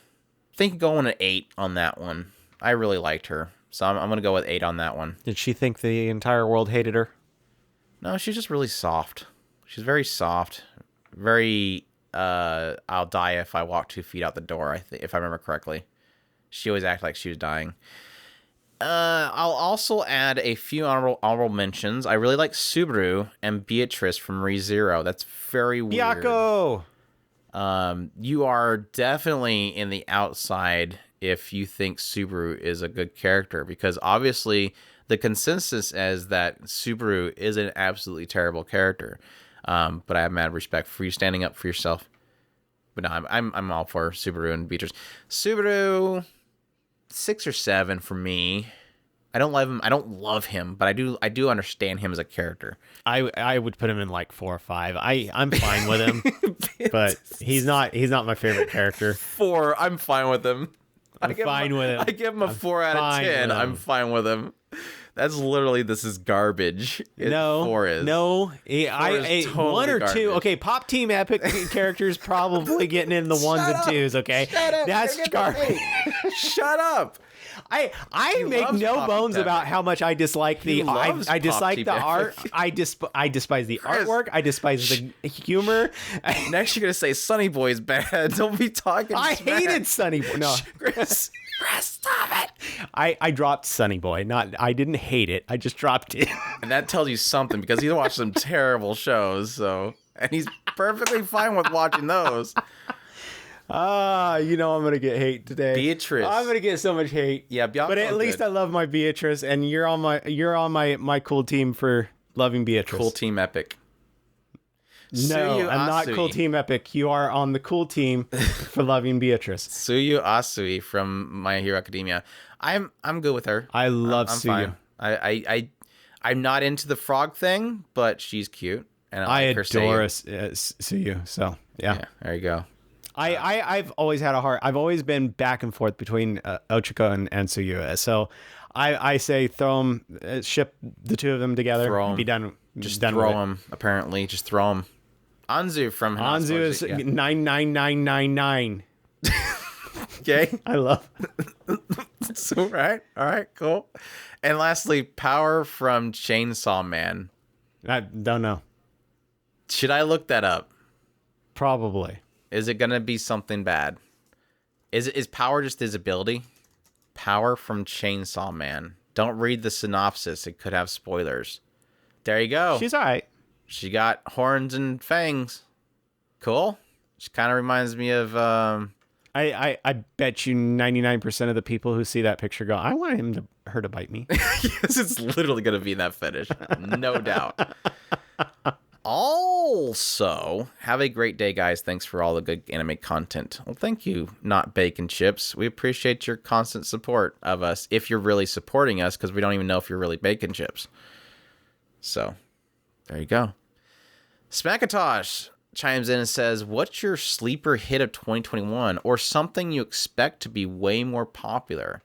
A: I think going at 8 on that one. I really liked her, so I'm gonna go with 8 on that one.
B: Did she think the entire world hated her?
A: No, she's just really soft. She's very soft. Very. I'll die if I walk 2 feet out the door. If I remember correctly, she always acted like she was dying. I'll also add a few honorable mentions. I really like Subaru and Beatrice from ReZero. That's very weird.
B: Byako!
A: You are definitely in the outside if you think Subaru is a good character, because obviously the consensus is that Subaru is an absolutely terrible character. But I have mad respect for you standing up for yourself. But no, I'm all for Subaru and Beatrice. Subaru, 6 or 7 for me. I don't love him, but I do understand him as a character.
B: I would put him in like 4 or 5. I'm fine with him, but he's not my favorite character.
A: 4, I'm fine with him.
B: I'm fine with him.
A: I give him a 4 out of 10. I'm fine with him. That's literally, this is garbage. 4 is.
B: No, I
A: totally
B: 1 or
A: garbage.
B: 2. Okay, Pop Team Epic characters probably getting in the 1s and 2s. Okay,
A: Shut up.
B: that's garbage.
A: Shut up.
B: I make
A: loves
B: no
A: Pop
B: bones
A: Team
B: about
A: Epic.
B: how much I dislike
A: He loves
B: I dislike
A: Pop
B: the
A: Team
B: art.
A: Epic.
B: I despise the
A: Chris.
B: artwork. I despise the humor.
A: Next you're going to say Sunny Boy's bad. Don't be talking
B: I
A: smack.
B: hated Sunny Boy. No,
A: Chris, stop it.
B: I dropped Sunny Boy. I didn't hate it. I just dropped it.
A: And that tells you something, because he watched some terrible shows, and he's perfectly fine with watching those.
B: I'm gonna get hate today.
A: Beatrice.
B: I'm gonna get so much hate.
A: Yeah,
B: but at least I love my Beatrice, and you're on my cool team for loving Beatrice.
A: Cool Team Epic.
B: No,
A: Suyu
B: I'm not
A: Asui.
B: cool Team Epic. You are on the cool team for loving Beatrice.
A: Suyu Asui from My Hero Academia. I'm good with her.
B: I love
A: I'm
B: Suyu.
A: fine. I'm not into the frog thing, but she's cute, and
B: I
A: like her
B: adore
A: saying-
B: Suyu. So yeah.
A: There you go.
B: I've always had a heart. I've always been back and forth between Ochiko and Suyu. So I say throw them, ship the two of them together,
A: Throw 'em.
B: and be done.
A: Just
B: done
A: throw
B: with it.
A: them. Apparently, just throw them. Anzu from
B: Anzu is 99999.
A: Okay.
B: I love.
A: So right. All right. Cool. And lastly, Power from Chainsaw Man.
B: I don't know.
A: Should I look that up?
B: Probably.
A: Is it gonna be something bad? Is Power just his ability? Power from Chainsaw Man. Don't read the synopsis. It could have spoilers. There you go.
B: She's all right.
A: She got horns and fangs. Cool. She kind of reminds me of.
B: I bet you 99% of the people who see that picture go, I want her to bite me.
A: Yes, it's literally gonna be that fetish, no doubt. Also, have a great day, guys. Thanks for all the good anime content. Well, thank you, Not Bacon Chips. We appreciate your constant support of us, if you're really supporting us, because we don't even know if you're really bacon chips. So, there you go. Smackatosh chimes in and says, what's your sleeper hit of 2021, or something you expect to be way more popular?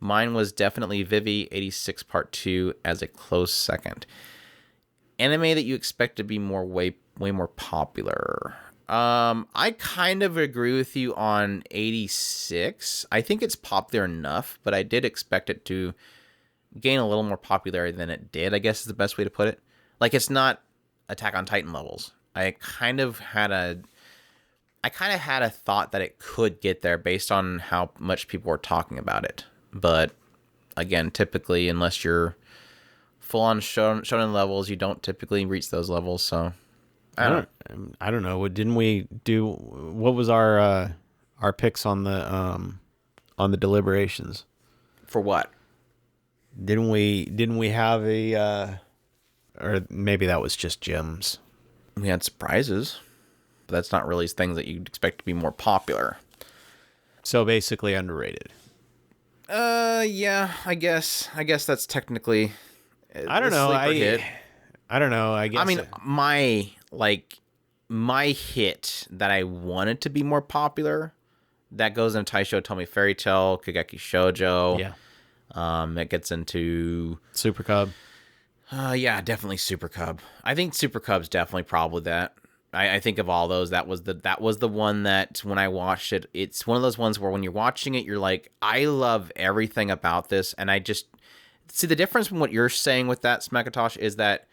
A: Mine was definitely Vivi 86 Part 2 as a close second. Anime that you expect to be way more popular. I kind of agree with you on 86. I think it's popular enough, but I did expect it to gain a little more popularity than it did, I guess is the best way to put it. Like, it's not Attack on Titan levels. I kind of had a thought that it could get there based on how much people were talking about it. But again, typically, unless you're full on shonen levels, you don't typically reach those levels. So I don't know.
B: Didn't we do? What was our picks on the deliberations?
A: For what?
B: Didn't we have a or maybe that was just gems.
A: We had surprises, but that's not really things that you'd expect to be more popular.
B: So basically underrated.
A: Yeah, I guess that's technically.
B: I don't know. I don't know. I guess.
A: I mean, my hit that I wanted to be more popular, that goes into Taisho Tomi Fairy Tale, Kageki Shoujo.
B: Yeah.
A: That gets into
B: Super Cub.
A: Yeah, definitely Super Cub. I think Super Cub's definitely probably that. I think of all those, that was the one that when I watched it, it's one of those ones where when you're watching it, you're like, I love everything about this, and I just see the difference from what you're saying with that, Smackatosh, is that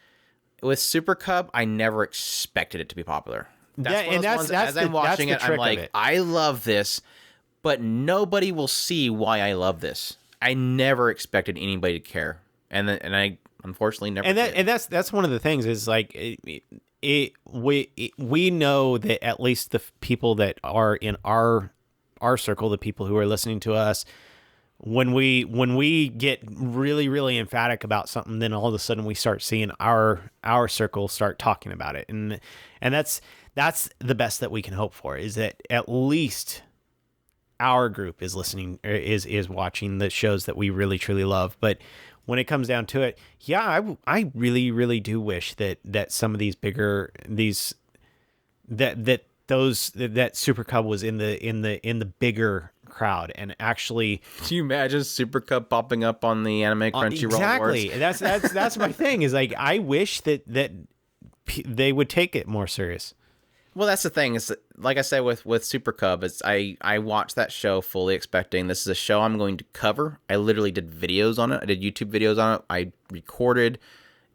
A: with Super Cub, I never expected it to be popular. As I'm watching it, I'm like, I love this, but nobody will see why I love this. I never expected anybody to care, and I unfortunately never.
B: And that's one of the things is like we know that at least the people that are in our circle, the people who are listening to us, when we get really, really emphatic about something, then all of a sudden we start seeing our circle start talking about it, and that's the best that we can hope for, is that at least our group is listening, is watching the shows that we really truly love. But when it comes down to it, yeah, I really, really do wish that some of these bigger that Super Cub was in the bigger crowd, and actually.
A: Can you imagine Super Cub popping up on the Anime Crunchyroll Awards?
B: Exactly. That's my thing. Is like, I wish that they would take it more serious.
A: Well, that's the thing. Is like I said with Super Cub, I watched that show fully expecting this is a show I'm going to cover. I literally did videos on it. I did YouTube videos on it. I recorded,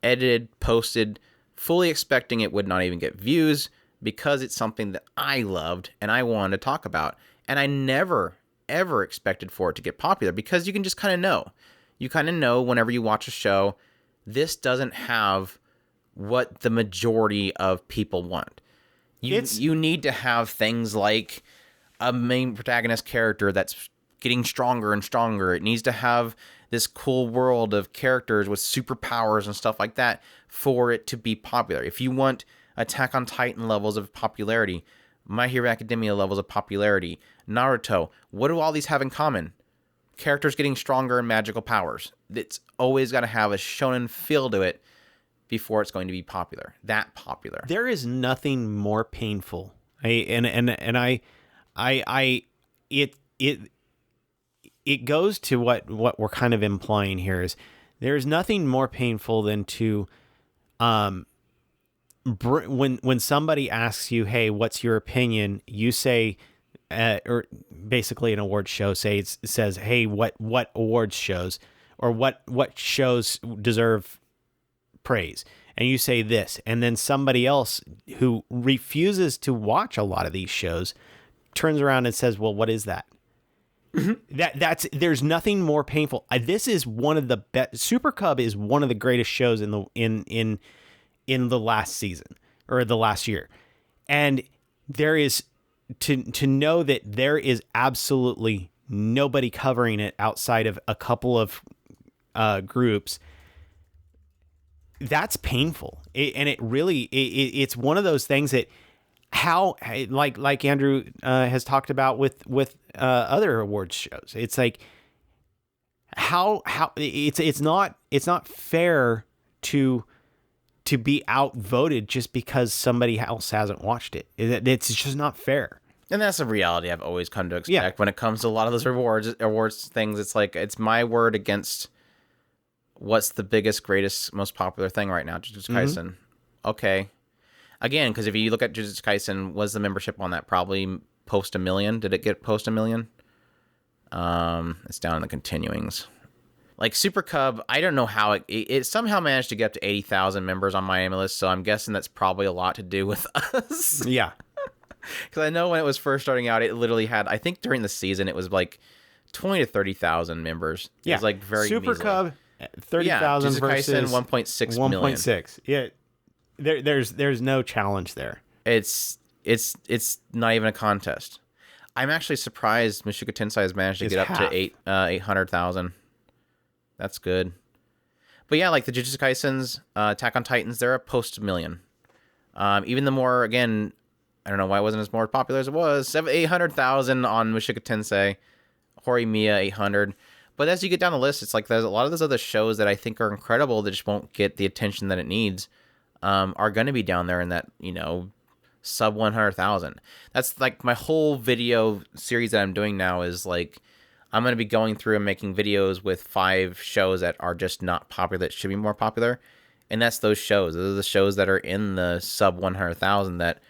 A: edited, posted, fully expecting it would not even get views, because it's something that I loved and I wanted to talk about. And I never, ever expected for it to get popular, because you can just kind of know. You kind of know whenever you watch a show, this doesn't have what the majority of people want. You need to have things like a main protagonist character that's getting stronger and stronger. It needs to have this cool world of characters with superpowers and stuff like that for it to be popular. If you want Attack on Titan levels of popularity, My Hero Academia levels of popularity, Naruto, what do all these have in common? Characters getting stronger and magical powers. It's always got to have a shonen feel to it before it's going to be popular. That popular.
B: There is nothing more painful. It goes to what we're kind of implying here, is there's nothing more painful than to when somebody asks you, hey, what's your opinion? You say, or basically an awards show says, hey, what awards shows, or what shows deserve praise, and you say this, and then somebody else who refuses to watch a lot of these shows turns around and says, well, what is that? Mm-hmm. There's nothing more painful. This is one of the best. Super Cub is one of the greatest shows in the last season, or the last year, and there is to know that there is absolutely nobody covering it outside of a couple of groups. That's painful. It's one of those things that like Andrew has talked about with other awards shows. It's like how it's not fair to be outvoted just because somebody else hasn't watched it. It's just not fair.
A: And that's a reality I've always come to expect when it comes to a lot of those awards things. It's like, it's my word against what's the biggest, greatest, most popular thing right now, Jujutsu Kaisen. Mm-hmm. Okay. Again, because if you look at Jujutsu Kaisen, was the membership on that probably post 1 million? Did it get post 1 million? It's down in the continuings. Like Super Cub, I don't know how it somehow managed to get up to 80,000 members on my list, so I'm guessing that's probably a lot to do with us.
B: Yeah.
A: Because I know when it was first starting out, it literally had, I think during the season, it was like 20 to 30,000 members.
B: Yeah.
A: It was like very
B: Super
A: measly.
B: Cub, 30,000 versus
A: 1.6 million.
B: 1.6. Yeah. There's no challenge there.
A: It's not even a contest. I'm actually surprised Mushoku Tensei has managed to get up to 800,000. That's good. But yeah, like the Jujutsu Kaisens, Attack on Titans, they're a post million. Even the more, again, I don't know why it wasn't as more popular as it was. 800,000 on Mushoku Tensei, Horimiya 800. But as you get down the list, it's like there's a lot of those other shows that I think are incredible that just won't get the attention that it needs, are going to be down there in that, sub 100,000. That's like my whole video series that I'm doing now is like, I'm going to be going through and making videos with 5 shows that are just not popular that should be more popular. And that's those shows. Those are the shows that are in the sub 100,000 that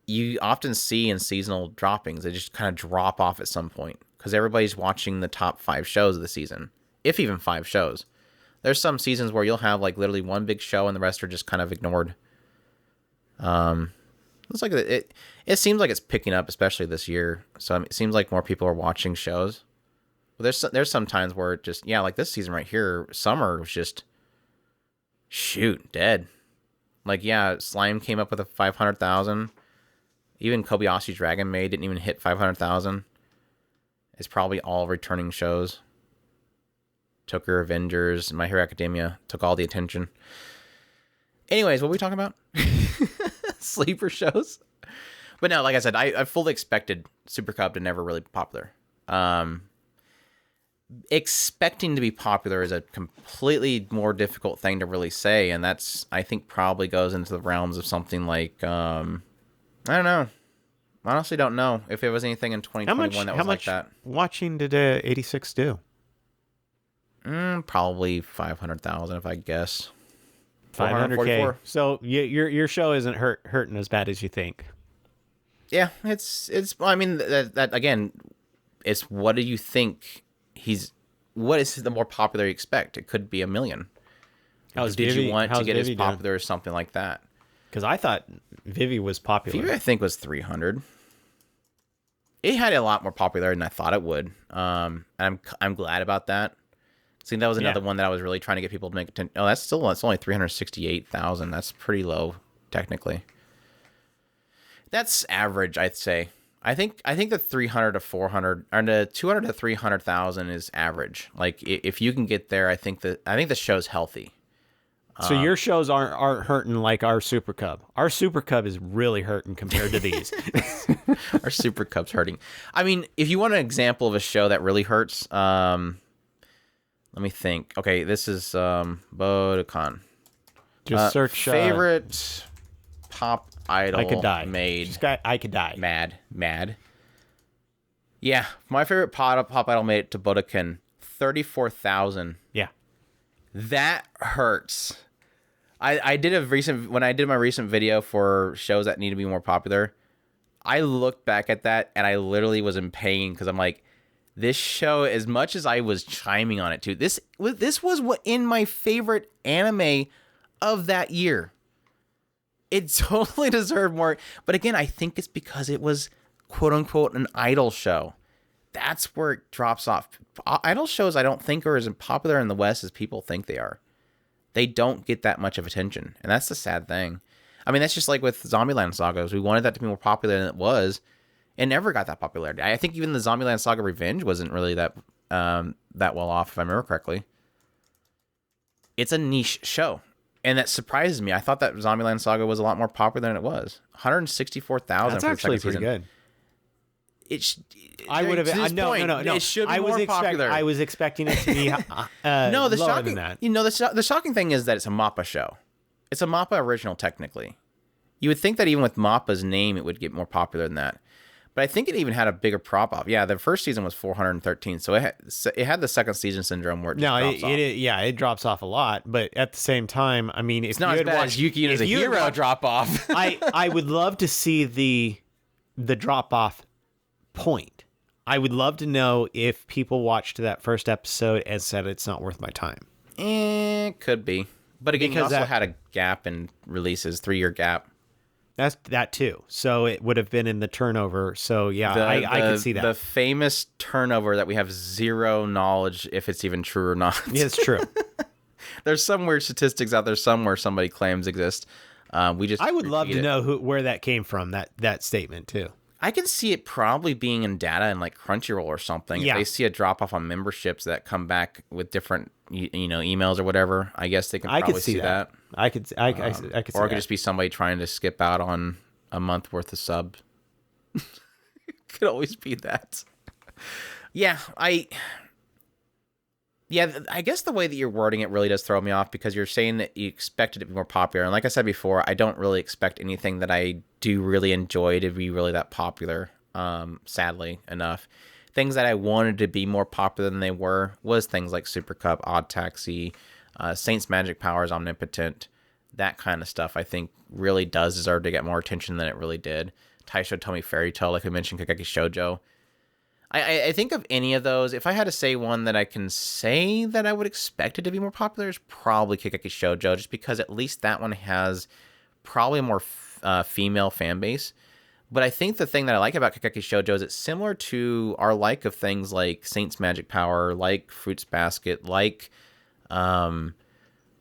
A: you often see in seasonal droppings. They just kind of drop off at some point because everybody's watching the top 5 shows of the season, if even 5 shows. There's some seasons where you'll have like literally one big show and the rest are just kind of ignored. It's like it seems like it's picking up, especially this year. So it seems like more people are watching shows. But there's some times where it just, like this season right here, summer was just dead. Like, yeah, Slime came up with a 500,000. Even Kobayashi Dragon Maid didn't even hit 500,000. It's probably all returning shows. Tokyo Avengers, My Hero Academia took all the attention. Anyways, what were we talking about? Sleeper shows? But no, like I said, I fully expected Super Cub to never really be popular. Expecting to be popular is a completely more difficult thing to really say, and that's, I think, probably goes into the realms of something like, I don't know. I honestly don't know if it was anything in 2021 that was like that.
B: Watching did 86 do?
A: Probably 500,000 if I guess.
B: 500K. So your show isn't hurting as bad as you think.
A: Yeah, it's. I mean, that again, it's what do you think what is the more popular you expect? It could be 1 million. Did you want to get as popular as something like that?
B: Because I thought Vivi was popular.
A: Vivi, I think, was 300. It had a lot more popular than I thought it would. And I'm glad about that. See, that was another one that I was really trying to get people to make attention. Oh, it's only 368,000. That's pretty low, technically. That's average, I'd say. I think the 300 to 400 or the 200 to 300,000 is average. Like, if you can get there, I think the show's healthy.
B: So your shows aren't hurting like our Super Cub. Our Super Cub is really hurting compared to these.
A: Our Super Cub's hurting. I mean, if you want an example of a show that really hurts, let me think. Okay, this is Budokan.
B: Just search
A: favorite pop idol
B: I could die.
A: Made.
B: I could die.
A: Mad. Yeah, my favorite pop idol made it to Budokan. 34,000.
B: Yeah.
A: That hurts. I did when I did my recent video for shows that need to be more popular, I looked back at that and I literally was in pain because I'm like, this show, as much as I was chiming on it too, this was what in my favorite anime of that year. It totally deserved more. But again, I think it's because it was quote unquote an idol show. That's where it drops off. Idol shows I don't think are as popular in the West as people think they are. They don't get that much of attention. And that's the sad thing. I mean, that's just like with Zombieland Sagas. We wanted that to be more popular than it was. It never got that popularity. I think even the Zombieland Saga Revenge wasn't really that well off, if I remember correctly. It's a niche show. And that surprises me. I thought that Zombieland Saga was a lot more popular than it was. 164,000
B: That's
A: for the
B: actually
A: second
B: pretty
A: season.
B: good. I would have. No.
A: It should be more popular.
B: I was expecting it to be
A: no, the
B: lower
A: shocking,
B: than that.
A: the shocking thing is that it's a MAPPA show. It's a MAPPA original, technically. You would think that even with MAPPA's name, it would get more popular than that. But I think it even had a bigger prop off. Yeah, the first season was 413, so it had the second season syndrome where it drops off.
B: It drops off a lot. But at the same time, I mean,
A: it's not as bad as Yuki as a hero drop off.
B: I would love to see the drop off point. I would love to know if people watched that first episode and said it's not worth my time.
A: Could be. But again, you also had a gap in releases, 3-year gap.
B: That's that too. So it would have been in the turnover. So yeah, I can see that.
A: The famous turnover that we have zero knowledge if it's even true or not.
B: Yeah, it's true.
A: There's some weird statistics out there somewhere somebody claims exist. I
B: would love to know where that came from, that statement too.
A: I can see it probably being in data in like Crunchyroll or something.
B: Yeah.
A: If they see a drop off on memberships that come back with different emails or whatever, I guess they can probably see that.
B: I could see
A: Or it
B: that.
A: could just be somebody trying to skip out on a month worth of sub. Could always be that. Yeah, I guess the way that you're wording it really does throw me off because you're saying that you expect it to be more popular. And like I said before, I don't really expect anything that I do really enjoy to be really that popular, sadly enough. Things that I wanted to be more popular than they were was things like Super Cup, Odd Taxi, Saint's Magic Powers, Omnipotent. That kind of stuff I think really does deserve to get more attention than it really did. Taisho Tomi Fairy Tale, like we mentioned, Kakeki Shoujo. I think of any of those, if I had to say one that I can say that I would expect it to be more popular, is probably Kakeki Shoujo, just because at least that one has probably a more female fan base. But I think the thing that I like about Kakeki Shoujo is it's similar to our like of things like Saint's Magic Power, like Fruits Basket, like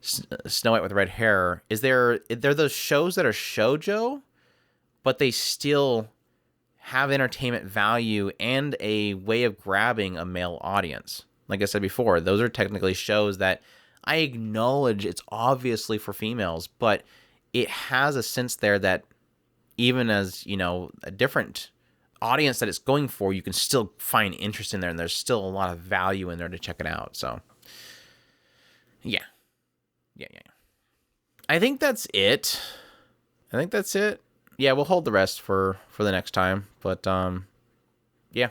A: Snow White with red hair. They're those shows that are shoujo, but they still have entertainment value and a way of grabbing a male audience. Like I said before, those are technically shows that I acknowledge it's obviously for females, but it has a sense there that even as, a different audience that it's going for, you can still find interest in there, and there's still a lot of value in there to check it out. So, yeah. I think that's it. Yeah, we'll hold the rest for the next time. But, yeah.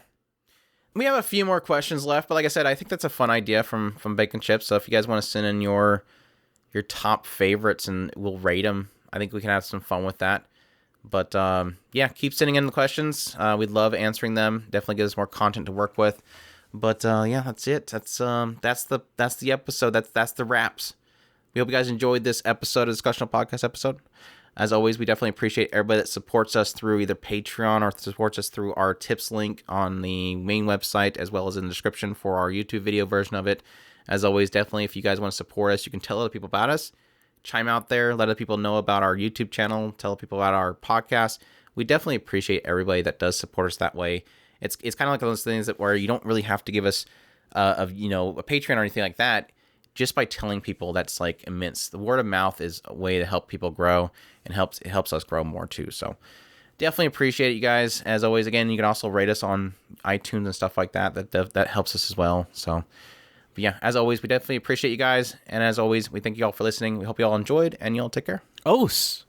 A: We have a few more questions left, but like I said, I think that's a fun idea from Bacon Chips. So if you guys want to send in your top favorites and we'll rate them, I think we can have some fun with that. But, yeah, keep sending in the questions. We'd love answering them. Definitely gives us more content to work with. But, yeah, that's it. That's the episode. That's the wraps. We hope you guys enjoyed this episode of Discussional Podcast episode. As always, we definitely appreciate everybody that supports us through either Patreon or supports us through our tips link on the main website, as well as in the description for our YouTube video version of it. As always, definitely, if you guys want to support us, you can tell other people about us. Chime out there, let other people know about our YouTube channel, tell people about our podcast. We definitely appreciate everybody that does support us that way. It's kind of like those things that where you don't really have to give us a Patreon or anything like that. Just by telling people, that's like immense. The word of mouth is a way to help people grow, and it helps us grow more too. So definitely appreciate it, you guys. As always, again, you can also rate us on iTunes and stuff like that. That helps us as well. So, but yeah, as always, we definitely appreciate you guys. And as always, we thank you all for listening. We hope you all enjoyed, and you all take care.
B: Os.